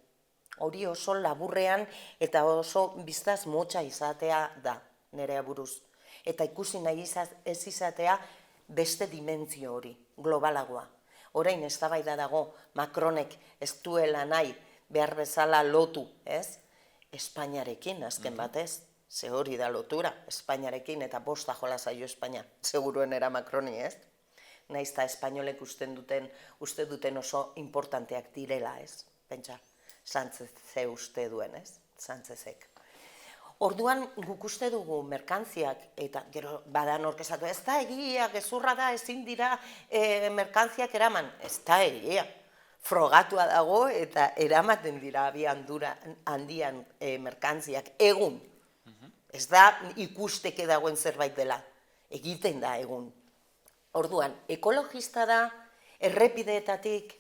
S2: Hori oso laburrean eta oso biztaz motxa izatea da, nerea buruz. Eta ikusi nahi ez izatea beste dimentsio hori, globalagoa. Orain eztabaida dago Macronek ez duela nahi behar bezala lotu, ez? Espainiarekin, azken batez, ze hori da lotura, Espainiarekin eta bosta jola zaio Espainia, seguruen era Macroni, ez? Nahiz eta espainolek uste duten oso importanteak direla, ez? Pentsa, Sánchez ze uste duen, ez? Sánchezek. Orduan guk uste dugu merkantziak, eta gero badan orkezatu, ez da egia, gezurra da, ezin dira merkantziak eraman, ez da egia. Frogatua dago eta eramaten dira abiadura handian merkantziak egun. Ez da ikusteke dagoen zerbait dela, egiten da egun. Orduan, ekologista da errepideetatik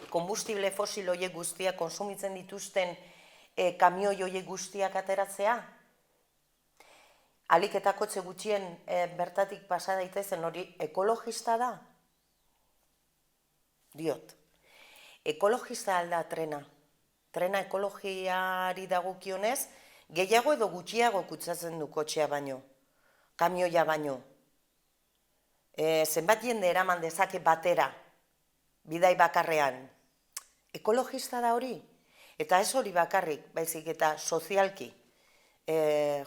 S2: konbustible fosil horiek guztiak konsumitzen dituzten kamioi horiek guztiak ateratzea? Alik eta kotxe gutxien bertatik pasa daitezen hori ekologista da? Diot. Ekologista alda trena. Trena ekologiari dagokionez, gehiago edo gutxiago kutsatzen du kotxea baino, kamioia baino. Zenbat jende eraman dezake batera, bidai bakarrean. Ekologista da hori? Eta ez hori bakarrik, baizik eta sozialki.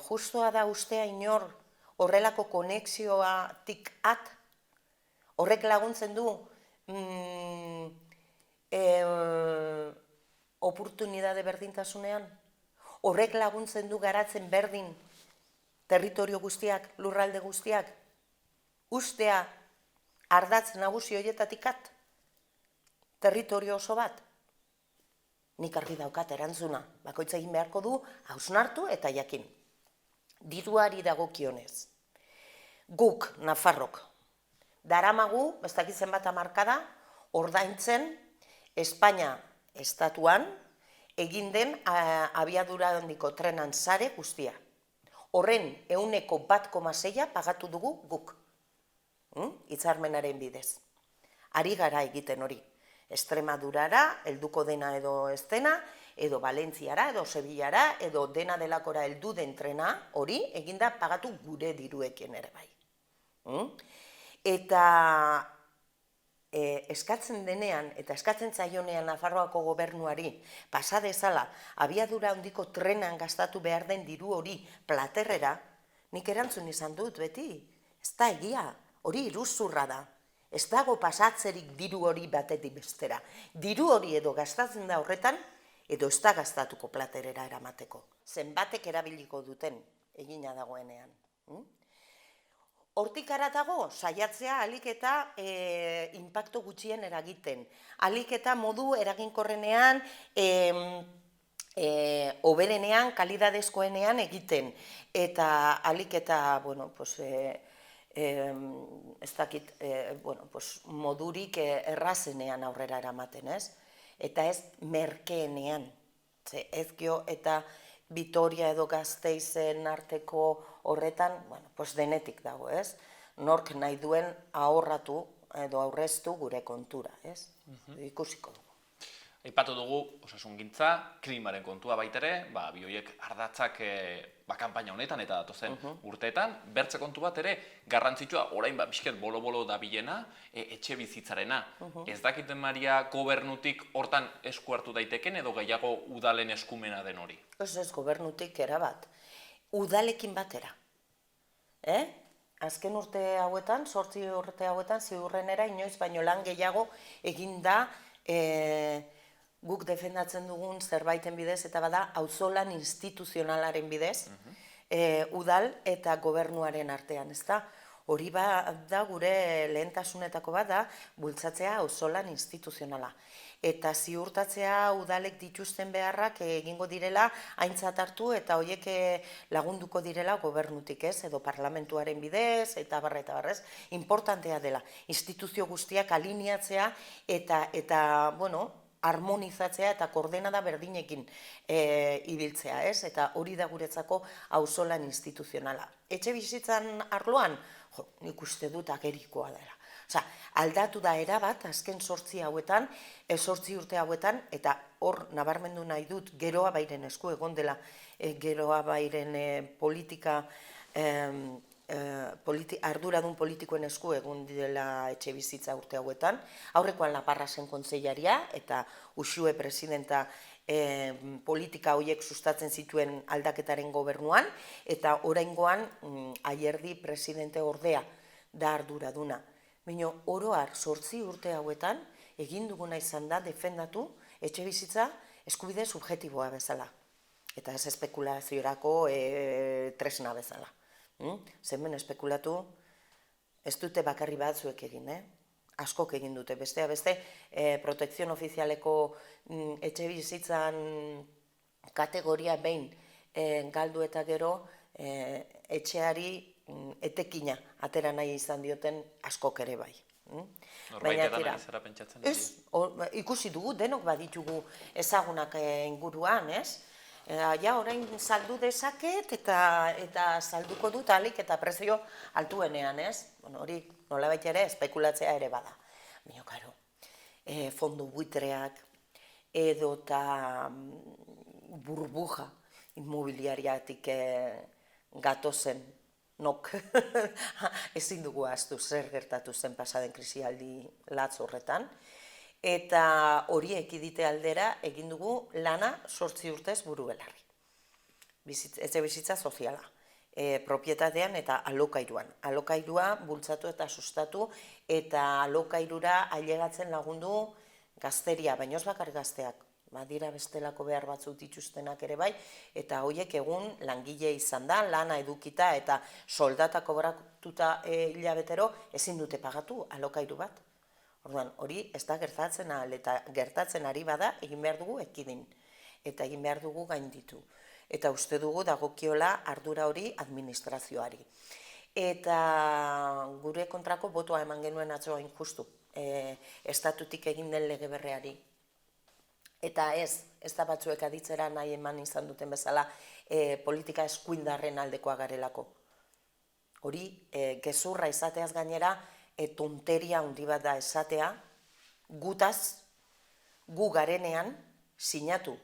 S2: Justoa da ustea inor horrelako konexioatik at? Horrek laguntzen du oportunidade berdintasunean? Horrek laguntzen du garatzen berdin territorio guztiak, lurralde guztiak? Ustea ardatz nagusi horietatik at? Territorio oso bat? Nik argi daukat erantzuna, bakoitza egin beharko du, hausnartu eta jakin. Diruari dagokionez. Guk, Nafarrok, daramagu, ez dakit zenbat hamarkada, ordaintzen Espainia estatuan egin den abiadura handiko trenan sare guztia. Horren 1,6% pagatu dugu guk. Hitzarmenaren bidez. Ari gara egiten hori. Extremadurara, helduko dena edo ez dena, edo Valentziara, edo Sevillara, edo dena delakora heldu den trena, hori eginda pagatu gure diruekin ere bai. Eta eskatzen denean, eta eskatzen zaionean Nafarroako gobernuari, pasa dezala, abiadura handiko trenan gastatu behar den diru hori platerrera, nik erantzun izan dut beti, ez da egia, hori iruzurra da. Ez dago pasatzerik diru hori batetik bestera. Diru hori edo gastatzen da horretan, edo ez da gastatuko platerera eramateko. Zenbatek erabiliko duten egina dagoenean. Hortik haratago, saiatzea alik eta inpaktu gutxien eragiten. Alik eta modu eraginkorrenean, oberenean, kalidadezkoenean egiten. Eta alik eta, ez dakit, modurik errazenean aurrera eramaten, ez? Eta ez merkeenean. Ez gio eta Vitoria edo Gasteizen arteko horretan, denetik dago, ez? Nork nahi duen ahorratu edo aurreztu gure kontura, ez? Ikusiko dugu.
S1: Aipatu dugu osasungintza, klimaren kontua baitere, bi horiek ardatzak kanpaina honetan eta datozen urteetan, bertze kontu bat ere garrantzitsua, orain bizket bolo-bolo dabilena, etxe bizitzarena. Ez dakiten Maria gobernutik hortan esku hartu daiteken edo gehiago udalen eskumena den hori?
S2: Ez gobernutik erabat. Udalekin batera. azken urte hauetan, 8 urte hauetan, ziurrenera inoiz baino lan gehiago egin da guk defendatzen dugun zerbaiten bidez, eta bada auzolan instituzionalaren bidez, udal eta gobernuaren artean, ezta? Hori da gure lehentasunetako bat da bultzatzea auzolan instituzionala. Eta ziurtatzea udalek dituzten beharrak egingo direla aintzat hartu eta horiek lagunduko direla gobernutik ez, edo parlamentuaren bidez, eta barrez, importantea dela. Instituzio guztiak alineatzea eta bueno, harmonizatzea eta koordenada berdinekin ibiltzea, ez? Eta hori da guretzako auzolan instituzionala. Etxe bizitzan arloan, nik uste dut agerikoa dela. Osa, aldatu da erabat, azken 8 urte hauetan, eta hor nabarmendu nahi dut Geroa Bairen esku egon dela, Geroa Bairen arduradun politikoen esku egon dela etxe bizitza urte hauetan, aurrekoan Laparrasen kontseilaria eta Uxue presidenta politika horiek sustatzen zituen aldaketaren gobernuan, eta oraingoan Ayerdi presidente ordea da arduraduna. Baina oroar 8 urte hauetan egin duguna izan da defendatu etxe bizitza eskubide subjektiboa bezala. Eta ez espekulaziorako tresna bezala. Zenben espekulatu ez dute bakarri batzuek egin, askok egin dute. Besteak beste, protekzion ofizialeko etxe bizitzan kategoria behin galdu eta gero etxeari etekina atera nahi izan dioten askok ere bai.
S1: Norbait edan zara pentsatzen?
S2: Ez, ikusi dugu, denok baditugu ezagunak inguruan, ez? Ja, orain saldu dezaket eta salduko dut alik eta prezio altuenean, ez? Hori nolabait ere espekulatzea ere bada. Baina, karo, fondo buitreak edo eta burbuja inmobiliariatik gatozen nok ezin dugu ahaztu zer gertatu zen pasaden krisialdi latz horretan, eta hori ekidite aldera egin dugu lana 8 urtez buru belarri. Etxe bizitza soziala, propietatean eta alokairuan. Alokairua bultzatu eta sustatu eta alokairura ailegatzen lagundu gazteria, baina ez bakar gazteak. Badira bestelako behar batzuk dituztenak ere bai, eta horiek egun langile izan da, lana edukita eta soldata kobratuta hilabetero ezin dute pagatu alokairu bat. Orduan, hori ez da gertatzen ahal, eta gertatzen ari bada egin behar dugu ekidin, eta egin behar dugu gainditu. Eta uste dugu dagokiola ardura hori administrazioari. Eta gure kontrako botoa eman genuen atzo hain justu, estatutik egin den lege berreari. Eta ez da batzuek aditzera nahi eman izan duten bezala politika eskuindarren aldekoa garelako. Hori, gezurra izateaz gainera, tonteria handi bat da esatea, gutaz, gu garenean sinatu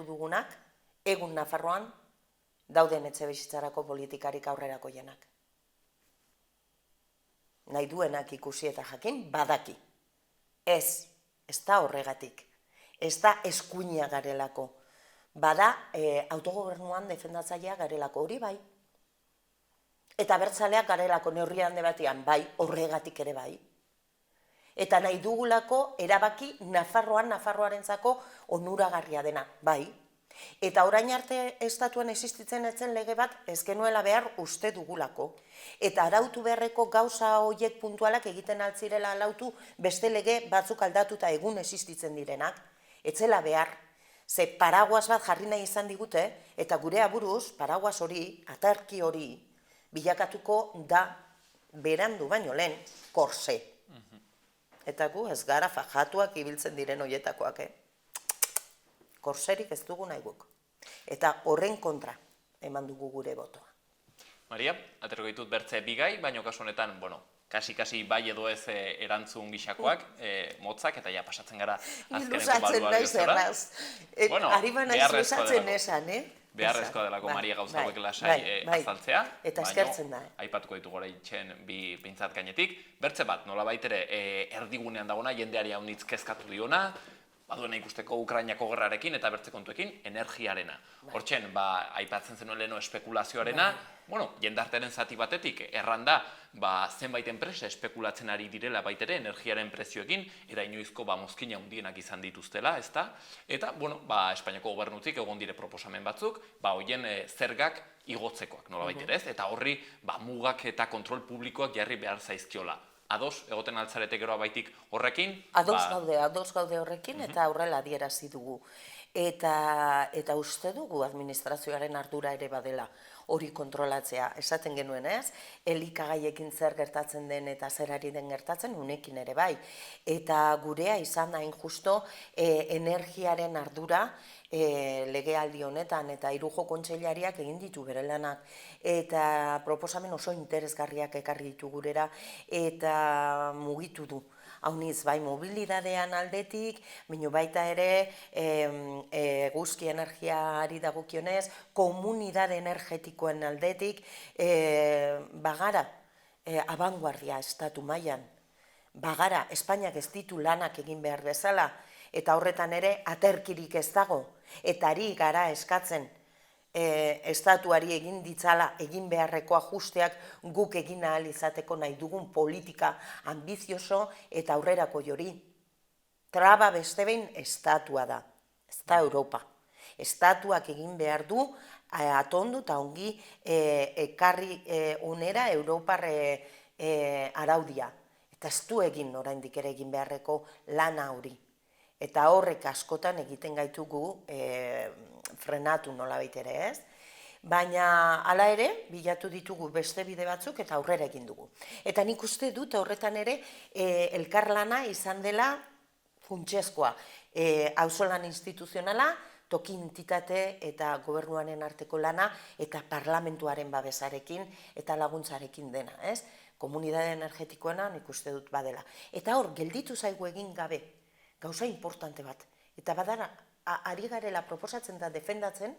S2: dugunak, egun Nafarroan dauden etxe bizitzarako politikarik aurrerako jenak. Nahi duenak ikusi eta jakin, badaki. Ez da horregatik, ez da eskuina garelako, bada autogobernuan defendatzailea garelako, hori bai. Eta abertzaleak garelako neurri handi batean, bai, horregatik ere bai. Eta nahi dugulako erabaki Nafarroarentzako onuragarria dena, bai. Eta orain arte estatuan existitzen etzen lege bat ez genuela behar uste dugulako. Eta arautu beharreko gauza horiek puntualak egiten altzirela alautu beste lege batzuk aldatuta egun existitzen direnak. Etzela behar, ze paraguas bat jarri nahi izan digute, eta gure aburuz, paraguas hori, atarki hori, bilakatuko da berandu baino lehen, korse. Eta gu ez gara fajatuak ibiltzen diren horietakoak, korserik ez dugu nahi guk. Eta horren kontra eman dugu gure botoa.
S1: Maria, aterako ditut bertze bigai, baina kasu honetan, kasi bai edo ez erantzun gisakoak, motzak, eta ja pasatzen gara azkeneko baluariozora.
S2: Ari banaiz luzatzen esan,
S1: Beharrezkoa delako Maria gauza hauek lasai azaltzea.
S2: Eta eskertzen da.
S1: Aipatuko ditugu orain bi pintzat gainetik. Bertze bat, nola baitere erdigunean dagona, jendeari haunitz kezkatu diona, baduena ikusteko Ukrainako gerrarekin eta bertze kontuekin, energiarena. Hortxen, aipatzen zenuen leheno espekulazioarena, jendarteren zati batetik, erranda, zenbait enpresa espekulatzen ari direla baitere energiaren prezioekin, eta inoizko mozkina handienak izan dituztela, ezta? Eta, Espainiako gobernutik egon dire proposamen batzuk, hoien zergak igotzekoak, nola baitere, ez? Eta horri, mugak eta kontrol publikoak jarri behar zaizkiola. Ados, egoten altzarete geroa baitik horrekin?
S2: Ados gaude horrekin, eta aurrela adierazi dugu. Eta uste dugu administrazioaren ardura ere badela hori kontrolatzea. Esaten genuen ez, elikagaiekin zer gertatzen den eta zer ari den gertatzen, unekin ere bai. Eta gurea izan hain justo energiaren ardura legealdi honetan eta Irujo kontseilariak egin ditu bere lanak eta proposamen oso interesgarriak ekarri ditu gurera eta mugitu du. Hauniz, bai mobilidadean aldetik, baina baita ere eguzki energiari dagokionez, komunidade energetikoen aldetik, bagara abanguardia estatu mailan. Bagara, Espainiak ez ditu lanak egin behar bezala, eta horretan ere aterkirik ez dago, eta ari gara eskatzen estatuari egin ditzala, egin beharreko ajusteak guk egin ahal izateko nahi dugun politika ambizioso eta aurrerako jori. Traba beste behin estatua da, ez da Europa. Estatuak egin behar du atondu eta ongi ekarri unera Europar araudia. Eta ez du egin oraindik ere egin beharreko lana hori. Eta horrek askotan egiten gaitugu frenatu nolabait ere ez. Baina hala ere, bilatu ditugu beste bide batzuk eta aurrera egin dugu. Eta nik uste dut horretan ere elkarlana izan dela funtsezkoa. Auzolan instituzionala, toki entitate eta gobernuaren arteko lana eta parlamentuaren babesarekin eta laguntzarekin dena, ez? Komunidade energetikoena nik uste dut badela. Eta hor, gelditu zaigu egin gabe, gauza importante bat. Eta badara, ari garela proposatzen da defendatzen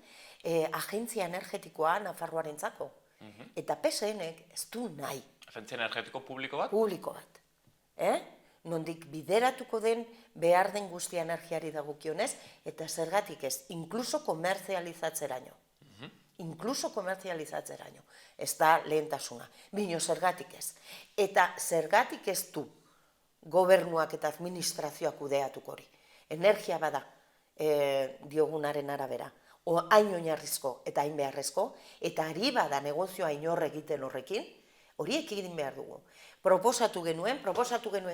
S2: agentzia energetikoa Nafarroarentzako. Eta PSN-ek ez du nahi.
S1: Agentzia energetiko publiko bat?
S2: Publiko bat. Nondik bideratuko den behar den guztia energiari dagokionez, eta zergatik ez, inkluso komertzializatzeraino. Inkluso komertzializatzeraino. Ez da lehentasuna. Bino zergatik ez. Eta zergatik ez du gobernuak eta administrazioak kudeatuko hori. Energia bada diogunaren arabera. Hain oinarrizko eta hain beharrezko, eta ari bada negozioa inor egiten horrekin, horiek egin behar dugu. Proposatu genuen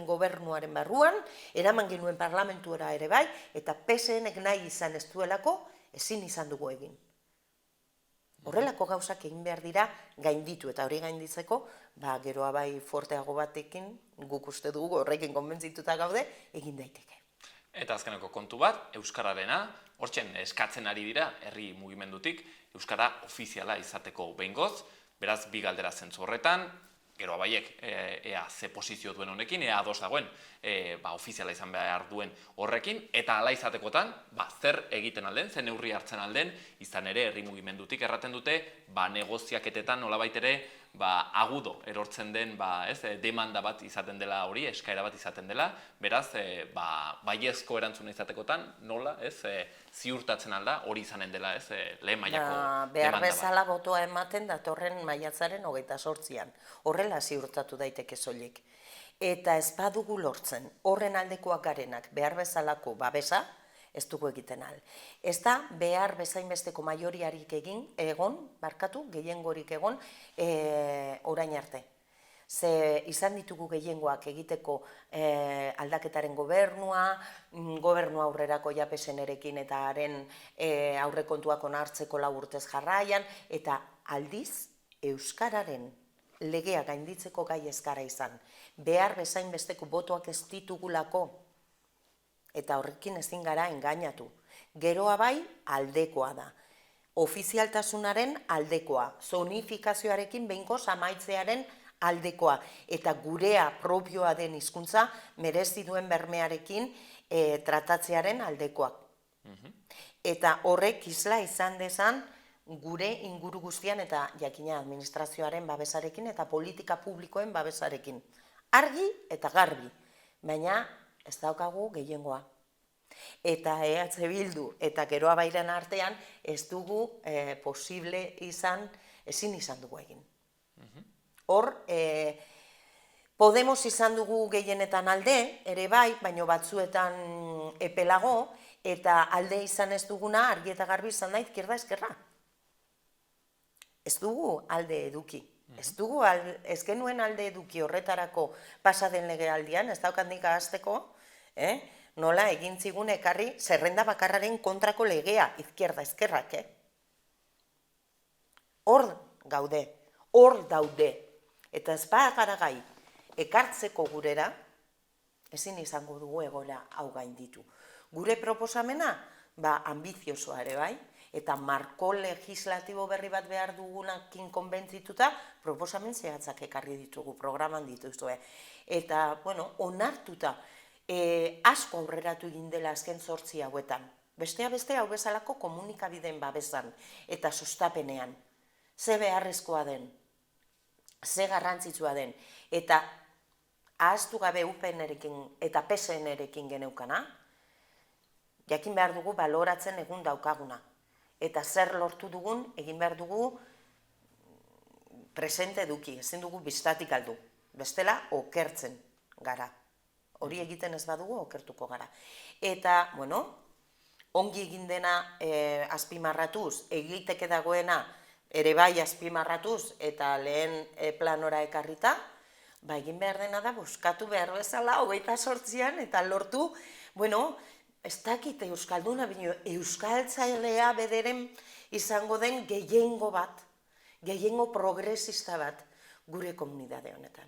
S2: gobernuaren barruan, eraman genuen parlamentuera ere bai, eta PSN-ek nahi izan ez duelako, ezin izan dugu egin. Horrelako gauzak egin behar dira gainditu, eta hori gainditzeko, geroa bai forteago batekin, guk uste dugu horrekin konbentzituta gaude, egin daiteke.
S1: Eta azkeneko kontu bat, Euskararena, hortzen eskatzen ari dira, herri mugimendutik, Euskara ofiziala izateko behingoz, beraz, bi galdera zentzu horretan, gero abaiek ea ze posizio duen honekin, ea ados dagoen ofiziala izan behar duen horrekin, eta ala izatekotan, zer egiten alden, zer neurri hartzen alden, izan ere herri mugimendutik erraten dute, negoziaketetan nolabait ere, agudo erortzen den demanda bat izaten dela hori, eskaera bat izaten dela, beraz, baiezko erantzuna izatekotan, nola, ziurtatzen alda, hori izanen dela, lehen mailako demanda bat.
S2: Behar bezala botoa ematen datorren maiatzaren 28an. Horrela ziurtatu daiteke soilik. Eta ez badugu lortzen, horren aldekoak garenak behar bezalako babesa, ez dugu egiten ahal. Ez da behar bezainbesteko maioriarik gehiengorik egon, orain arte. Ze izan ditugu gehiengoak egiteko aldaketaren gobernua aurrerako PSN-erekin eta haren aurrekontuak onartzeko 4 urtez jarraian, eta aldiz Euskararen legea gainditzeko gai ez gara izan. Behar bezainbesteko botoak ez ditugulako, eta horrekin ezin gara engainatu. Geroa bai, aldekoa da. Ofizialtasunaren aldekoa, zonifikazioarekin behingoz amaitzearen aldekoa, eta gurea propioa den hizkuntza merezi duen bermearekin tratatzearen aldekoak. Eta horrek isla izan dezan gure inguru guztian eta jakina administrazioaren babesarekin eta politika publikoen babesarekin. Argi eta garbi, baina ez daukagu gehiengoa. eta EH Bildu eta Geroa Bairen artean ez dugu posible izan, ezin izan dugu egin. Hor, Podemos izan dugu gehienetan alde, ere bai, baino batzuetan epelago, eta alde izan ez duguna argi eta garbi izan da izquierda eskerra. Ez dugu alde eduki. Ez genuen alde eduki horretarako pasaden legealdian, ez daukandik ahazteko, nola egin zigun ekarri zerrenda bakarraren kontrako legea, izquierda eskerrak, Hor gaude, hor daude, eta ez bagara gai, ekartzeko gurera, ezin izango dugu egoera hau gainditu. Gure proposamena, ambiziosoa ere bai, eta marko legislatibo berri bat behar dugunakin konbentzituta, proposamen zehatzak ekarri ditugu, programan dituzue. Eta, onartuta, asko aurreratu egin dela azken 8 hauetan. Bestea hau bezalako komunikabideen babesan eta sustapenean. Ze beharrezkoa den, ze garrantzitsua den, eta ahaztu gabe UPN-erekin eta PSN-erekin geneukana, jakin behar dugu baloratzen egun daukaguna. Eta zer lortu dugun, egin behar dugu presente eduki, ezin dugu biztatik aldu. Bestela, okertzen gara. Hori egiten ez badugu, okertuko gara. Eta, ongi egin dena azpimarratuz, egiteke dagoena ere bai azpimarratuz eta lehen planora ekarrita, egin behar dena da, buskatu behar bezala, 28an, eta lortu, ez dakit euskalduna, bino euskaltzailea bederen izango den gehiengo bat, gehiengo progresista bat gure komunidade honetan.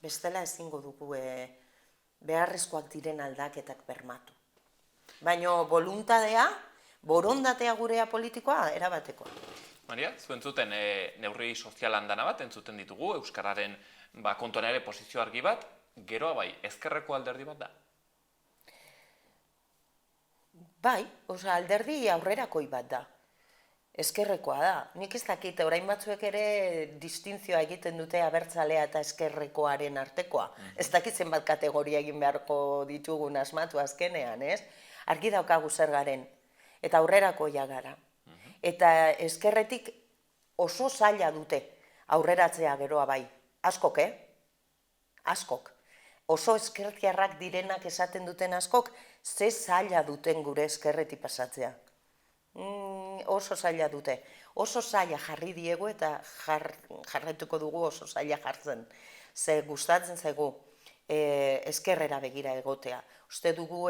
S2: Bestela ezingo dugu beharrezkoak diren aldaketak bermatu. Baina borondatea gurea politikoa erabateko.
S1: Maria, zu entzuten neurri sozial handana bat, entzuten ditugu, euskararen kontuan ere posizio argi bat, Geroa Bai, ezkerreko alderdi bat da?
S2: Bai, alderdi aurrerakoi bat da. Ezkerrekoa da. Nik ez dakit, orain batzuek ere distintzioa egiten dute abertzalea eta ezkerrekoaren artekoa. Ez dakit zenbat kategoria egin beharko ditugun asmatu azkenean, ez? Argi daukagu zer garen, eta aurrerakoia gara. Eta ezkerretik oso zaila dute aurreratzea Geroa Bai. Askok, Askok. Oso ezkertiarrak direnak esaten duten askok, ze zaila duten gure ezkerreti pasatzea. Oso zaila dute. Oso zaila jarri diegu eta jarraituko dugu oso zaila jartzen. Ze gustatzen zaigu ezkerrera begira egotea. Uste dugu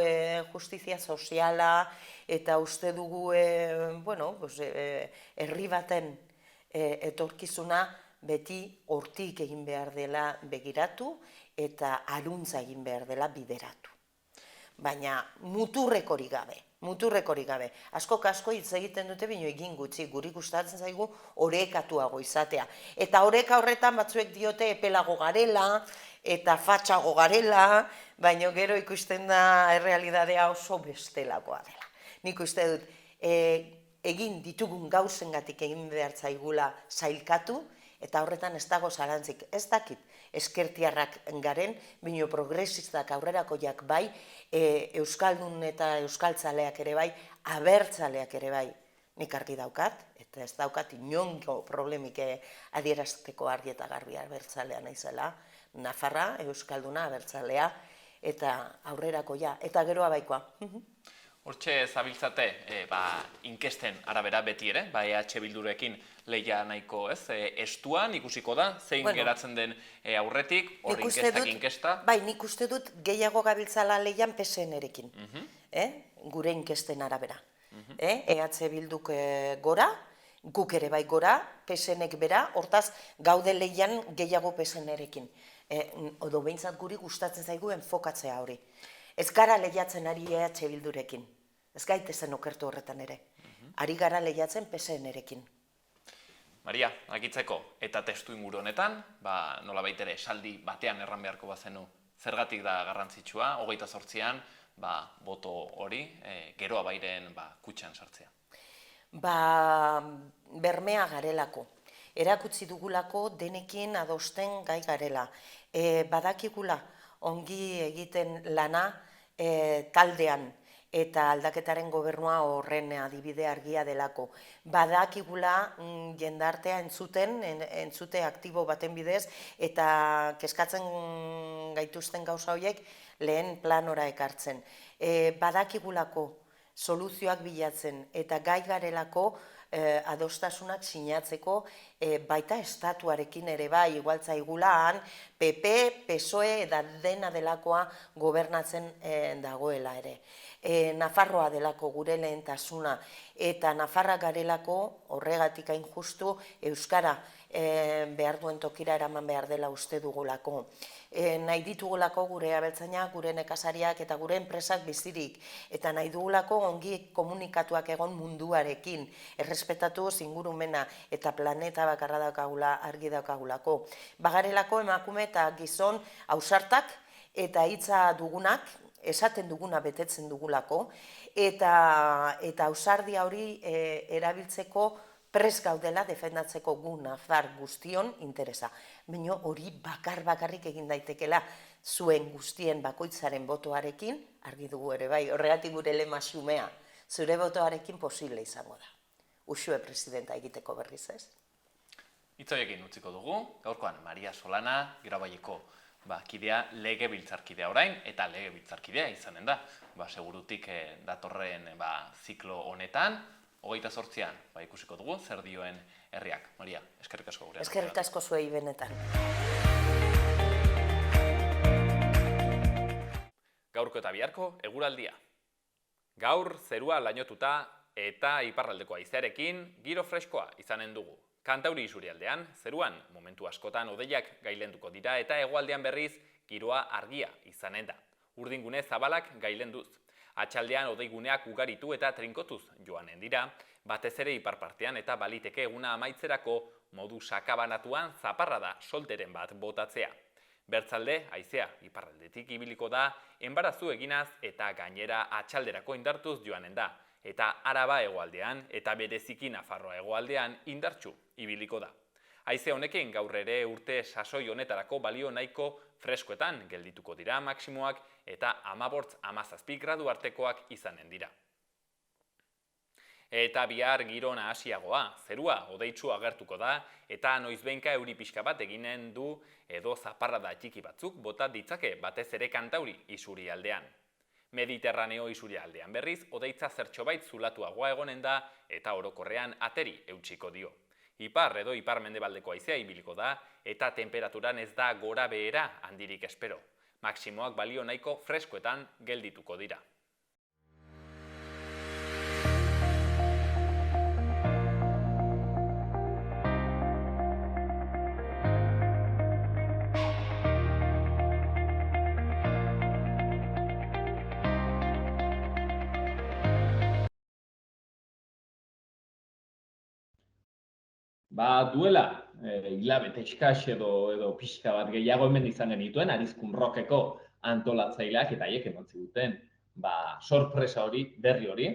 S2: justizia soziala eta uste dugu herri baten etorkizuna beti hortik egin behar dela begiratu eta aruntza egin behar dela bideratu. Baina muturrekorik gabe. Asko hitz egiten dute bino egin gutxi, guri gustatzen zaigu orekatuago izatea. Eta oreka horretan batzuek diote epelago garela eta fatxago garela, baina gero ikusten da errealidadea oso bestelakoa dela. Nik uste dut, egin ditugun gauzengatik egin behar zaigula zailkatu, eta horretan ez dago zarantzik, ez dakit, ezkertiarrak garen, bino progresistak aurrerakoiak bai, euskaldun eta euskaltzaleak ere bai, abertzaleak ere bai, nik argi daukat, eta ez daukat inongo problemik adierazteko argi eta garbi abertzalea naizela, Nafarra, euskalduna, abertzalea, eta aurrerakoia, eta Geroa Baikoa.
S1: Hortxe zabiltzate, inkesten arabera beti ere, EH Bildurekin lehia nahiko estuan, ikusiko da, zein geratzen den aurretik, hor inkesta.
S2: Bai, nik uste dut gehiago gabiltzala lehian PSN-erekin, gure inkesten arabera. EH Bilduk gora, guk ere bai gora, PSN-ek bera, hortaz gaude lehian gehiago PSN-erekin. Odo behintzat guri gustatzen zaigu enfokatzea hori. Ez gara lehiatzen ari EH Bildurekin. Ez gaitezen okertu horretan ere. Ari gara lehiatzen PSN-erekin.
S1: Maria, akitzeko eta testu inguru honetan, nola baitere esaldi batean erran beharko bazenu, zergatik da garrantzitsua, 28an, boto hori, Geroa Bairen kutxan sartzea.
S2: Bermea garelako. Erakutsi dugulako denekin adosten gai garela. Badakigula ongi egiten lana taldean eta aldaketaren gobernua horren adibide argia delako. Badakigula jendartea entzute aktibo baten bidez, eta kezkatzen gaituzten gauza horiek lehen planora ekartzen. Badakigulako soluzioak bilatzen eta gai garelako adostasunak sinatzeko baita estatuarekin ere bai, igualtzaigulaan PP, PSOE eta dena delakoa gobernatzen dagoela ere. Nafarroa delako gure lehentasuna eta Nafarra garelako horregatik hain justu euskara behar duen tokira eraman behar dela uste dugulako. Nahi ditugulako gure abeltzainak, gure nekazariak eta gure enpresak bizirik, eta nahi dugulako ongi komunikatuak egon munduarekin, errespetatuz ingurumena eta planeta bakarra daukagula, argi daukagulako. Bagarelako emakume eta gizon ausartak eta hitza dugunak, esaten duguna betetzen dugulako, eta ausardia hori erabiltzeko prest gaudela defendatzeko gu nafar guztion interesa. Baina hori bakarrik egin daitekela zuen guztien bakoitzaren botoarekin, argi dugu ere bai, horregatik gure lema xumea, zure botoarekin posible izango da. Uxue presidenta egiteko berriz ez?
S1: Hitzoiekin utziko dugu, gaurkoan Maria Solana, Grabaieko kidea legebiltzarkidea orain, eta legebiltzarkidea izanen da. Segurutik datorren ziklo honetan, 28an ikusiko dugu zer dioen herriak. Maria, eskerrik asko gurean.
S2: Eskerrik asko zuei benetan.
S1: Gaurko eta biharko eguraldia. Gaur zerua lainotuta eta iparraldeko haizearekin giro freskoa izanen dugu. Kantauri isurialdean, zeruan momentu askotan hodeiak gailenduko dira eta hegoaldean berriz giroa argia izanen da. Urdingune zabalak gailenduz. Atxaldean hodeiguneak ugaritu eta trinkotuz joanen dira, batez ere iparpartean eta baliteke eguna amaitzerako modu sakabanatuan zaparrada solteren bat botatzea. Bertzalde, haizea iparraldetik ibiliko da, enbarazu eginaz eta gainera atxalderako indartuz joanen da, eta Araba hegoaldean eta bereziki Nafarroa hegoaldean indartsu ibiliko da. Haize honekin gaur ere urte sasoi honetarako balio nahiko freskoetan geldituko dira maksimoak eta 15-17 gradu artekoak izanen dira. Eta bihar giro nahasiagoa, zerua hodeitsu agertuko da eta noizbehinka euri pixka bat eginen du edo zaparrada txiki batzuk bota ditzake batez ere Kantauri isurialdean. Mediterraneo isurialdean berriz hodeitza zertxobait zulatuagoa egonen da eta orokorrean ateri eutsiko dio. Ipar edo ipar-mendebaldeko haizea ibiliko da eta temperaturan ez da gora behera handirik espero. Maksimoak balio nahiko freskoetan geldituko dira.
S3: Duela, hilabete eskas edo pixka bat gehiago hemen izan genituen, Arizkun Rockeko antolatzaileak eta haiek eman ziguten sorpresa hori, berri hori,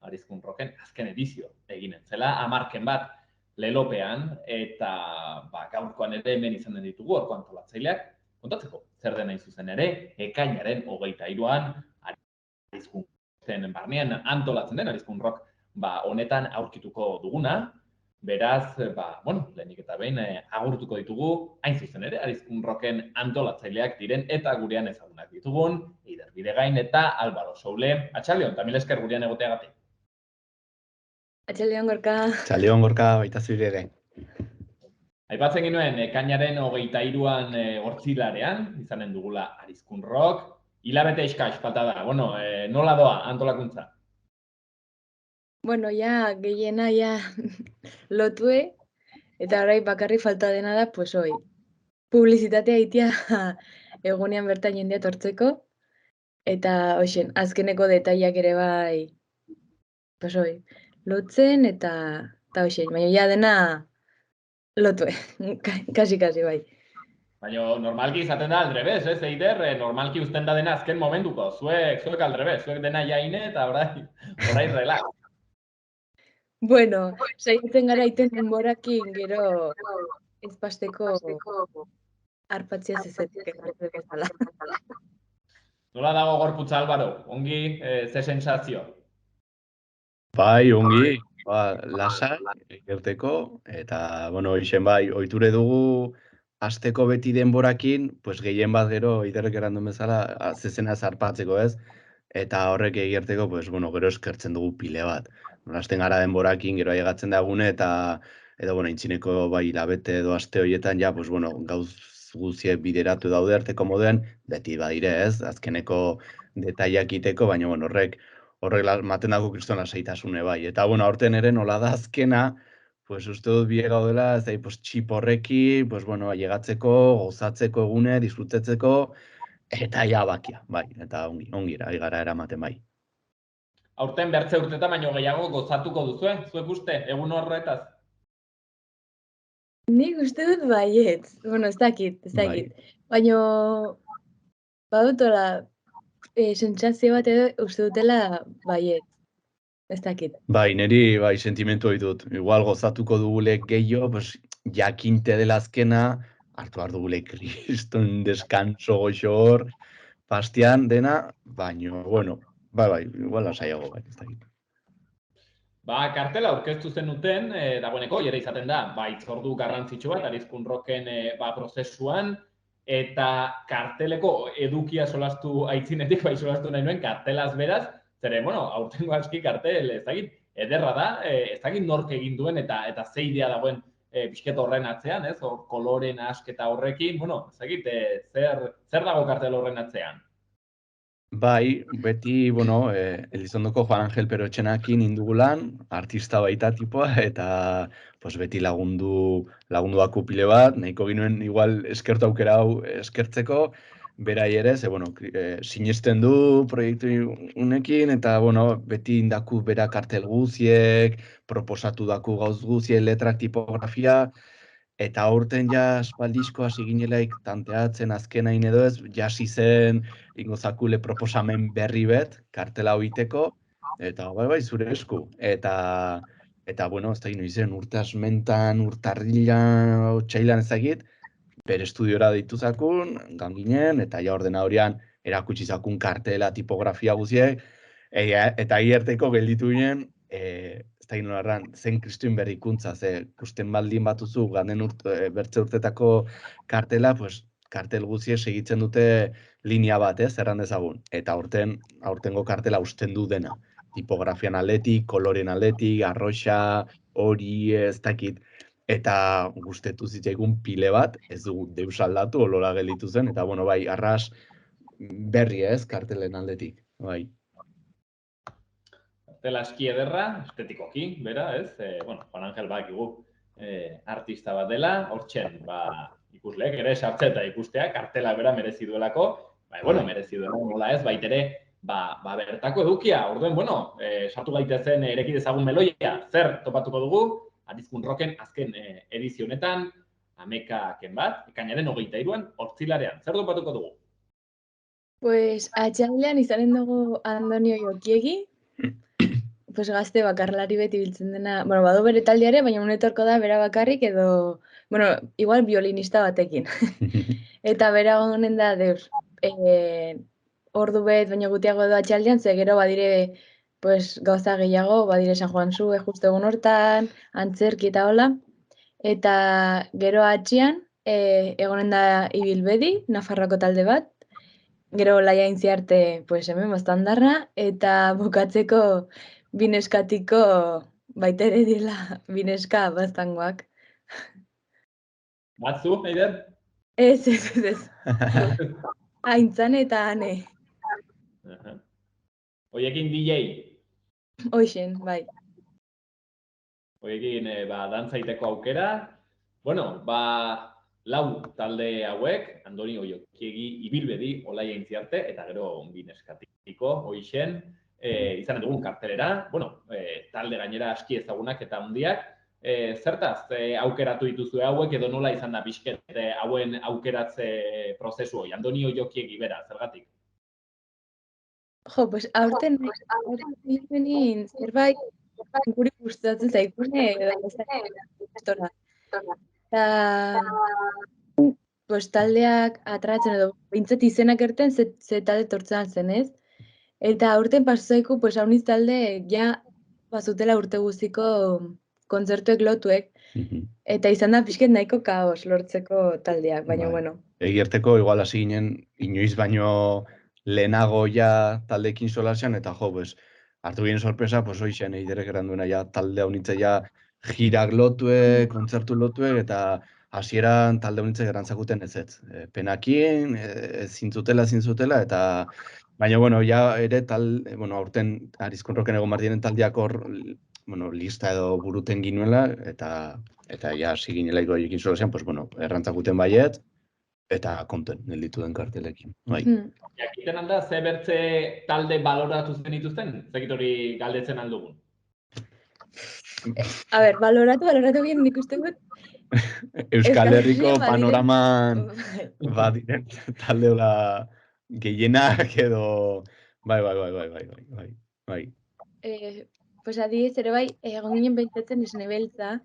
S3: Arizkun Rocken azken edizio eginen zela, 10 bat lelopean eta gaurkoan ere hemen izan ditugu horko antolatzaileak, kontatzeko zer den hain zuzen ere, ekainaren 23an Arizkun Rocken barnean antolatzen den Arizkun Rock honetan aurkituko duguna. Beraz, lehenik eta behin agurtuko ditugu, hain zuzen ere, Arizkun Rocken antolatzaileak diren eta gurean ezagunak ditugun, Eider Bidegain eta Álvaro Soule. Atxaldeon, eta mil esker gurean egoteagatik.
S4: Atxaldeon Gorka.
S5: Atxaldeon Gorka, baita zure ere.
S3: Aipatzen ginuen, ekainaren 23an hortzilarean, izanen dugula Arizkun Rock. Hilabete eskas falta da, nola doa antolakuntza?
S4: Gehiena lotue, eta orai bakarri falta dena da, publizitatea itia egunean bertan jendea tortzeko, eta azkeneko detaiak ere bai, lotzen, eta baina dena lotue, kasi bai.
S3: Baina normalki izaten da aldrebez, ez, Eider? Normalki uzten da dena azken momentuko, zuek aldrebez, zuek dena jaine eta orai relax.
S4: Saiatzen gara iten denborakin gero ezpasteko arpatzia zezetik bezala.
S3: Nola dago gorputza, Albaro? Ongi, ze sensazio?
S5: Bai, ongi, lasai, gerteko, eta, bueno, isen bai, ohiture dugu asteko beti denborakin, pues gehien bat gero, iterrek erandun bezala, zezena zarpatzeko ez, eta horrek egerteko, pues, bueno, gero eskertzen dugu pile bat. Hasten gara denborakin, gero ailegatzen dagune, eta, edo, bueno, intzineko bai labete edo aste horietan, ja, pues, bueno, gauz guziek bideratu daude arteko moduen, beti badire ez, azkeneko detaiak iteko, baina, bueno, horrek maten dago kriston lasaitasune bai. Eta, bueno, aurten ere nola da azkena, pues uste dut bie gaudela, ez da, pues, txip horrekin, pues, bueno, ailegatzeko, gozatzeko egune, disfrutatzeko, eta ja bakia, bai, eta ongi gara eramaten bai.
S3: Aurten bertze urtetan baino gehiago gozatuko duzue, zuek uste, egun horretaz?
S4: Nik uste dut baiet. Bueno, ez dakit.
S5: Bai.
S4: Baina, badutola, sentsazio bat edo uste dutela baiet. Ez dakit.
S5: Bai, niri bai sentimentu ditut. Igual gozatuko dugule gehiago, pues, jakinte dela azkena, hartu behar dugule kriston deskanso goxo hor, pastian dena, baino, bueno, bai, igual lasaiago bai, ez dakit.
S3: Ba, kartela aurkeztu zenuten, dagoeneko, jere izaten da, itzordu garrantzitsu bat, Arizkun Rocken prozesuan, eta karteleko edukia solastu aitzinetik, solastu nahi nuen, kartelaz beraz, zeren, bueno, aurtengo aski kartel, ez dakit, ederra da, ez dakit nork egin duen, eta ze idea dagoen pixket horren atzean, ez, koloren asketa horrekin, bueno, ez dakit, zer dago kartel horren atzean?
S5: Bai, beti, bueno, Elizondoko Juan Angel Perotxenakin indugulan, artista baita tipoa, eta pues, beti lagunduako pile bat, nahiko ginuen igual eskertu aukera hau eskertzeko, berai ere, bueno, sinesten du proiektu unekin, eta bueno, beti indaku bera kartel guziek, proposatu daku gauz guziek, letrak, tipografia, eta aurten ja espaldizko hasi ginelaik tanteatzen azkenain edo ez, jasi zen ingozakule proposamen berri bet, kartela hoiteko, eta bai, zure esku. Eta bueno, ez da gino izen, urtasmentan, urtarrilan, otxailan ezagit, bere estudiora deitu zakun, ganginen, eta ja ordena horian erakutsi zakun kartela, tipografia guziek, eta hierteko gelditu ginen, ez da gino erran, zen kristuen berrikuntza, ze kusten baldin batuzu, ganden bertze urtetako kartela, pues, kartel guziek segitzen dute linea bat, erran dezagun. Eta aurtengo kartela usten du dena. Tipografian aldetik, koloren aldetik, arroxa, hori ez dakit. Eta guztetu zitzaigun pile bat, ez dugu deus aldatu, olola gelditu zen, eta bueno, bai, arras berri kartelen aldetik, bai.
S3: Kartela aski ederra, estetikoki, bera, ez? Bueno, Juan Angel bakigu artista bat dela, hortxen, ikusleek ere sartzea eta ikustea, kartela bera merezi duelako, bueno, merezi duelako, nola ez, baitere, bertako edukia, orduen, bueno, sartu gaitezen ereki dezagun meloia, zer topatuko dugu, Arizkun Rocken azken edizio honetan, amekaken bat, ekainaren 23an, Hortzilarean, zer topatuko dugu?
S4: Pues, atxaldean izanen dugu Andonio Jokiegi, pues gazte bakarlari beti biltzen dena, bueno, badu bere taldeare, baina unetorko da bera bakarrik edo, bueno, igual violinista batekin. Eta bera honen da, deus, ordu bet, baina gutiago edo atxaldean, ze gero badire, pues, gauza gehiago, badire San Juan zu, justu egun hortan, antzerki eta hola. Eta gero atxian, egonen da Ibilbedi, Nafarroako talde bat, gero laia intziarte, pues, hemen bastandarra, eta bukatzeko bineskatiko baitere dila bineska bastangoak.
S3: Batzu, Eider?
S4: Ez. Aintzan eta ane.
S3: Hoiekin DJ?
S4: Hoixen, bai.
S3: Hoiekin dantzaiteko aukera. Bueno, lau talde hauek, Andonio Jokiegi, Ibilbedi, Olaia Intziarte, eta gero bineskatiko, hoixen, izanen dugun kartelera. Bueno, talde gainera aski ezagunak eta handiak. Zertaz, aukeratu dituzue hauek edo nola izan da pixket hauen aukeratze prozesu hori? Andonio Jokiegi bera, zergatik?
S4: Jo, pues aurten zerbait guri gustatzen zaikune edo ez da. Eta pues, taldeak atratzen edo behintzat izenak erten ze talde tortzen zen, ez? Eta aurten pasaiku, pues, hauniz talde ja bazutela urte guztiko kontzertuek lotuek, eta izan da pixket nahiko kaos lortzeko taldeak, baina
S5: Bai.
S4: bueno.
S5: Egierteko igual hasi ginen inoiz baino lehenago ja taldeekin solasean, eta jo, pues, hartu ginen sorpresa, pues hoixen eiderek eranduena ja talde honitze ja jirak lotue, kontzertu lotue, eta hasieran talde honitze gerantzakuten ez. Penakin, zintzutela, eta baina, bueno, ja ere aurten Arizkun Rocken egon mardienen taldeak hor, bueno, lista edo buruten ginuela, eta ja hasi ginela igoiekin solasean, pues, bueno, errantzakuten baiet, eta konten gelditu den kartelekin. Bai.
S3: Jakiten alda, ze bertze talde baloratu zenituzten? Zekit hori galdetzen aldugun.
S4: A ber, baloratu egin nik uste dut.
S5: Euskal Herriko
S4: Herrian
S5: panoraman badiren taldeola gehienak edo... Bai.
S4: Pues adibidez ere bai, egon ginen pentsatzen esne beltza,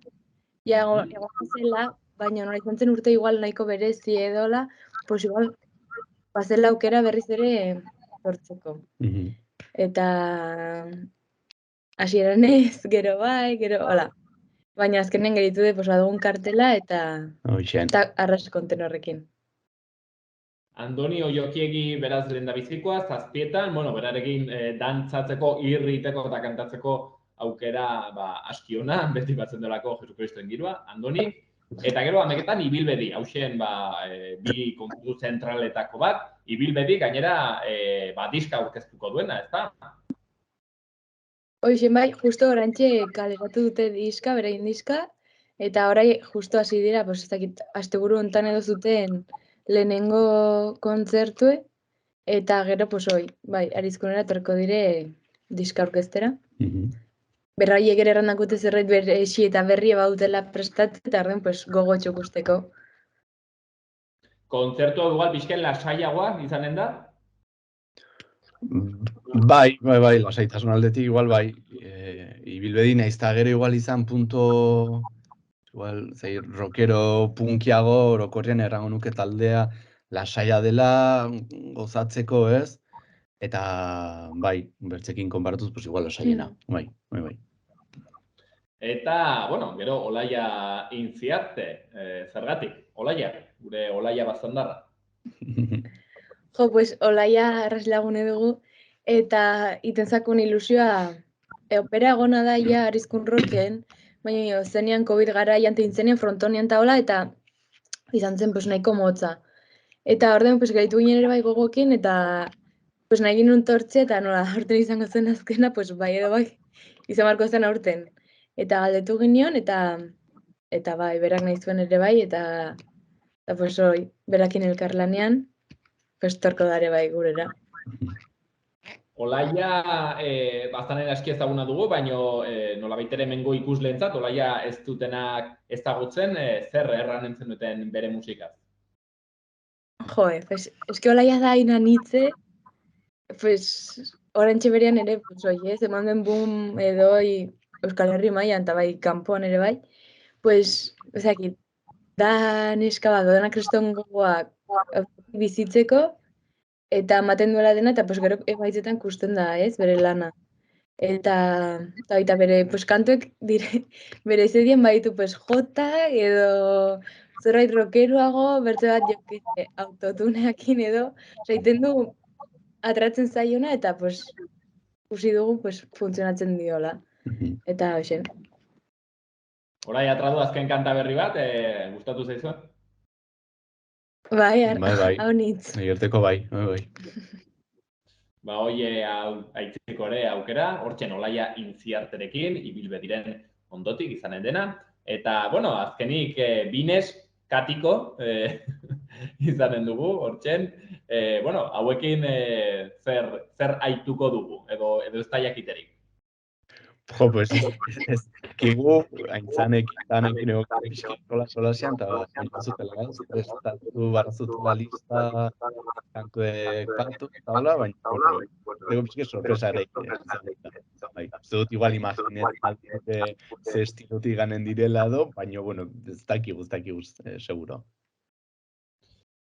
S4: ja egon zela, baina nola izan zen urte igual nahiko berezi edola, pues igual bazela aukera berriz ere sortzeko. Eta hasieran ez, gero bai, hola. Baina azkenen geritu de, pues, badugun kartela eta arras konten horrekin.
S3: Andoni Oiokiegi beraz lehendabizikoa, zazpietan, bueno, berarekin dantzatzeko, irriteko eta kantatzeko aukera aski ona, beti batzen delako Jesukristoen girua, Andoni. Eta gero, ameketan, ibilbedi, hausen bi kontu zentraletako bat, ibilbedi gainera diska aurkeztuko duena, ezta?
S4: Hoixen bai, justo orantxe kaleratu dute diska, berain diska, eta orai justo hasi dira, pues, ez dakit, asteburu hontan edo zuten lehenengo kontzertue, eta gero, pues, bai, Arizkunera etorko dire diska aurkeztera. Berraiek ere errandakute zerbait berezi eta berria bautela prestatze, eta arden, pues, gogo txokusteko.
S3: Kontzertua igual bizken lasaiagoa izanen da?
S5: Bai, lasaitasun aldetik igual bai. Ibilbedi naiz eta gero igual izan punto, igual, rockero punkiago, orokorrean errango nuke taldea lasaia dela gozatzeko, ez? Eta bai, bertzekin konparatuz, pues igual lasaiena. Bai.
S3: Eta, bueno, gero Olaia Intziarte, zergatik, Olaia, gure Olaia Baztandarra.
S4: Jo, pues, Olaia arraslagune dugu, eta itenzakun ilusioa, opera egona da ja Arizkun Rocken, baina zenean COVID garaian teintzenen frontonian taola, eta izan zen, pues, nahiko motza. Eta ordean, pues, gaitu ginen ere bai gogokin, eta pues, nahi ginen tortze, eta nola, aurten izango zen azkena, pues, bai edo bai, izan barko zen aurten. Eta galdetu ginion, eta bai, berak nahi zuen ere bai, eta pues, berakin elkarlanean, pues, torko dare bai gurera.
S3: Olaia baztanera eski ezaguna dugu, baina nolabait ere hemengo ikusleentzat, Olaia ez dutenak ezagutzen, zer erran entzun duten bere musikaz?
S4: Joe, pues, eski Olaia da inanitze, pues, orantxe berean ere, pues, ez, eman den boom edoi Euskal Herri mailan eta bai, kanpoan ere bai, pues, ezakit, da neska bat, dena kriston gogoak bizitzeko, eta ematen duela dena, eta pues, gero emaitzetan kusten da, ez, bere lana. Eta bere, pues, kantuek dire, bere izedien baitu, pues, jota, edo zerbait rockeroago, bertze bat jokite, autotuneakin edo, zaiten du atratzen zaiona, eta, pues, ikusi dugu, pues, funtzionatzen diola. Eta, hoxen.
S3: Orai atradu azken kanta berri bat, gustatu zaizu?
S4: Bai, hau nitz.
S5: Egirteko bai.
S3: Hoi aitzeko ere aukera, hortzen Olaia Intziarterekin, ibilbediren ondotik izanen dena. Eta, bueno, azkenik binez, katiko izanen dugu, hortzen. Bueno, hauekin zer aituko dugu, edo ez da jakiterik.
S5: Jo, pues, ez kigu, haintzanekin, danekin egokin solasean, eta entzutela, prestatu barazutela lista, kantuek batu, eta hola, baina, ego pixke sorpresa ere bai, uste dut igual imaginetan ze estilotik ganen direla edo, baina, bueno, ez dakigu, seguro.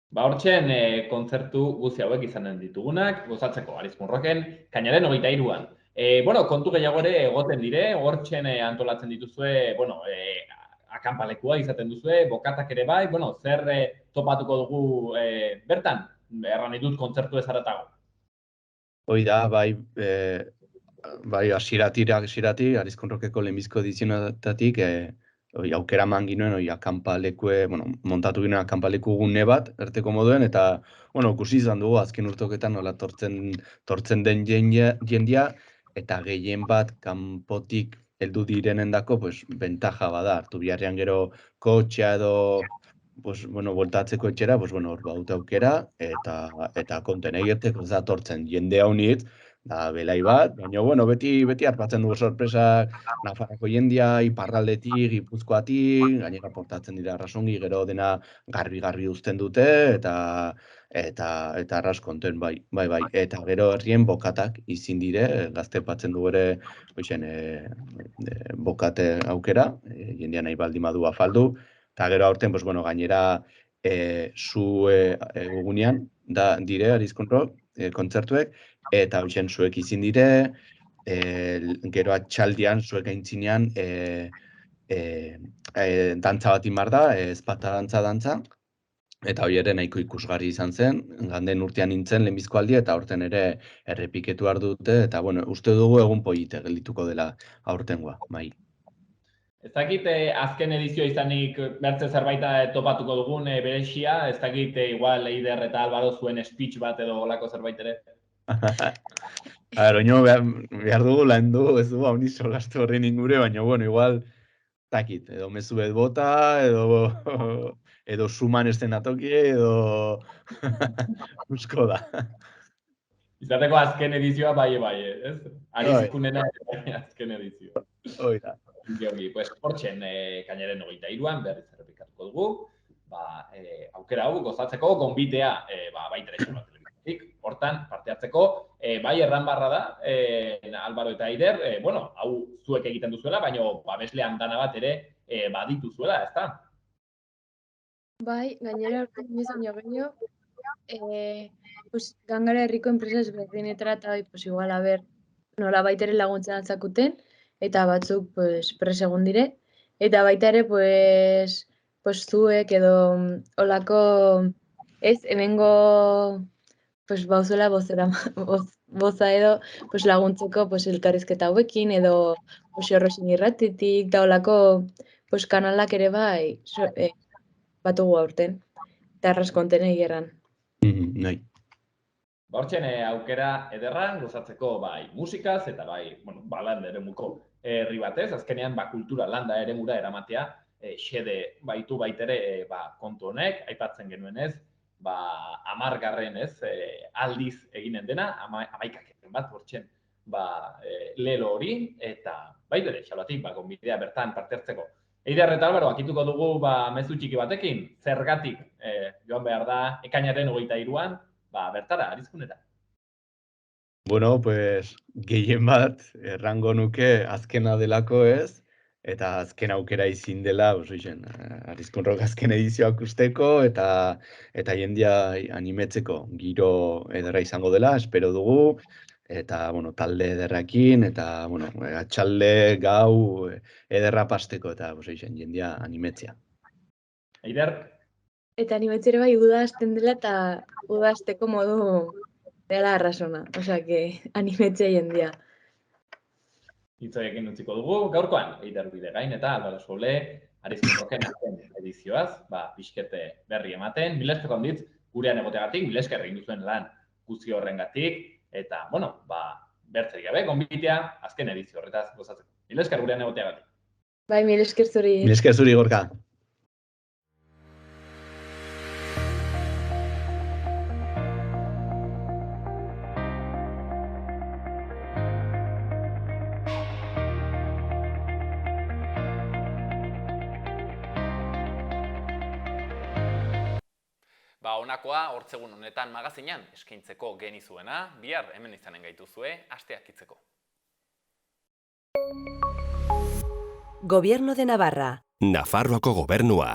S3: Ba, hortzen kontzertu guzti hauek izanen ditugunak, gozatzeko Arizkunroken, kainaren 23an. Bueno, kontu gehiago ere egoten dire, hortzen antolatzen dituzue, bueno, akanpalekua izaten duzue, bokatak ere bai, bueno, zer topatuko dugu bertan, erran ditut kontzertu ez haratago.
S5: Hoi da, bai, hasieratik, Arizkunrokeko lehenbizko edizionetatik, aukera eman ginuen, akanpalekue, bueno, montatu ginen akanpaleku gune bat, erteko moduen, eta, bueno, ikusi izan dugu, azken urtoketan nola tortzen den jendia, eta gehien bat kanpotik heldu direnendako, pues, bentaja bada, hartu biharrean gero kotxea edo, pues, bueno, voltatzeko etxera, pues, bueno, hor baute aukera, eta konten egiteko ez da tortzen jende haunitz, da belai bat, baina, bueno, beti harpatzen dugu sorpresak, Nafarroko jendia, iparraldetik, Gipuzkoatik, gainera portatzen dira arrasongi, gero dena garbi uzten dute, eta arras konten, bai. Eta gero herrien bokatak izin dire, gazte batzen dugu ere, bokate aukera, jendia nahi baldin badu afaldu, eta gero aurten, pues, bueno, gainera zu egunean, da dire, Arizkunrok, kontzertuek, eta hoxen zuek izin dire, gero atxaldian, zuek aintzinean, dantza bat inbar da, ezpata dantza, eta hori ere nahiko ikusgarri izan zen, ganden urtean nintzen lehenbizko aldia, eta aurten ere errepiketu behar dute, eta bueno, uste dugu egun polite geldituko dela aurtengoa, bai.
S3: Ez dakit azken edizio izanik bertze zerbait topatuko dugun berexia, ez dakit igual Eider eta Albaro zuen speech bat edo olako zerbait ere.
S5: Oino behar dugu lan du, ez du, hauni solastu horren ingure, baina, bueno, igual, takit, edo mezu bet bota, edo suman estenatoki, edo usko da.
S3: Izateko azken edizioa bai, ez? Arizkunena azken edizioa.
S5: Hoi da.
S3: Pues, hortzen, kainaren 23an berriz errepikatuko dugu, aukera hau gozatzeko, gonbitea, baitere Xabola Telebistatik, hortan parte hartzeko, bai erran barra da, Albaro eta Eider, bueno, hau zuek egiten duzuela, baina babeslean dana bat ere baditu zuela, ezta?
S4: Bai, gainera urtean baino gehiago, pues, Gangara herriko enpresa ezberdinetara eta bai, pues, igual, nola baitere laguntzen altzakuten, eta batzuk, pues, pres egon dire, eta baita ere, pues zuek edo olako, ez, hemengo, pues, bauzuela boza edo, pues, laguntzeko, pues, elkarrizketa hauekin, edo, pues, Horrosin irratitik, da olako, pues, kanalak ere bai, batugu aurten, eta arraskonten egierran.
S5: Nahi.
S3: Hortzen aukera ederran gozatzeko bai musikaz eta bai, bueno, balan eremuko herri batez, azkenean kultura landa eremura eramatea, xede baitu baitere kontu honek, aipatzen genuenez, 10. Aldiz eginen dena, 11 bat hortzen lelo hori, eta baitere Xabolatik gonbitea bertan parte hartzeko. Eider eta Albaro, akituko dugu mezu txiki batekin, zergatik joan behar da, ekainaren 23an, bertara, Arizkunera.
S5: Bueno, pues, gehien bat, errango nuke azkena delako ez, eta azken aukera izin dela, Arizkunrok azken edizioak usteko, eta jendia animetzeko giro ederra izango dela, espero dugu, eta, bueno, talde ederrakin, eta, bueno, atxalde gau ederra pasteko, eta, jendia animetzea.
S3: Eider?
S4: Eta animetzere bai uda hasten dela eta uda hasteko modu dela arrasona. Osea, que animetzea jendia.
S3: Hitzoiekin utziko dugu. Gaurkoan, Eider Bidegain eta Albaro Soule, Arizkunroken azken edizioaz, pixkete berri ematen. Mila esker onditz, gurean egoteagatik, mila esker egin duzuen lan guzti horrengatik, eta, bueno, bertzerik gabe, gonbitea, azken edizio horretaz gozatzeko. Mila esker gurean egoteagatik.
S4: Bai, mila esker zuri.
S5: Mila esker zuri, Gorka.
S1: Honakoa, hortzegun honetan magazinan eskaintzeko genizuena, bihar hemen izanen gaituzue, asteak itzeko.
S6: Gobierno de Navarra.
S7: Nafarroako gobernua.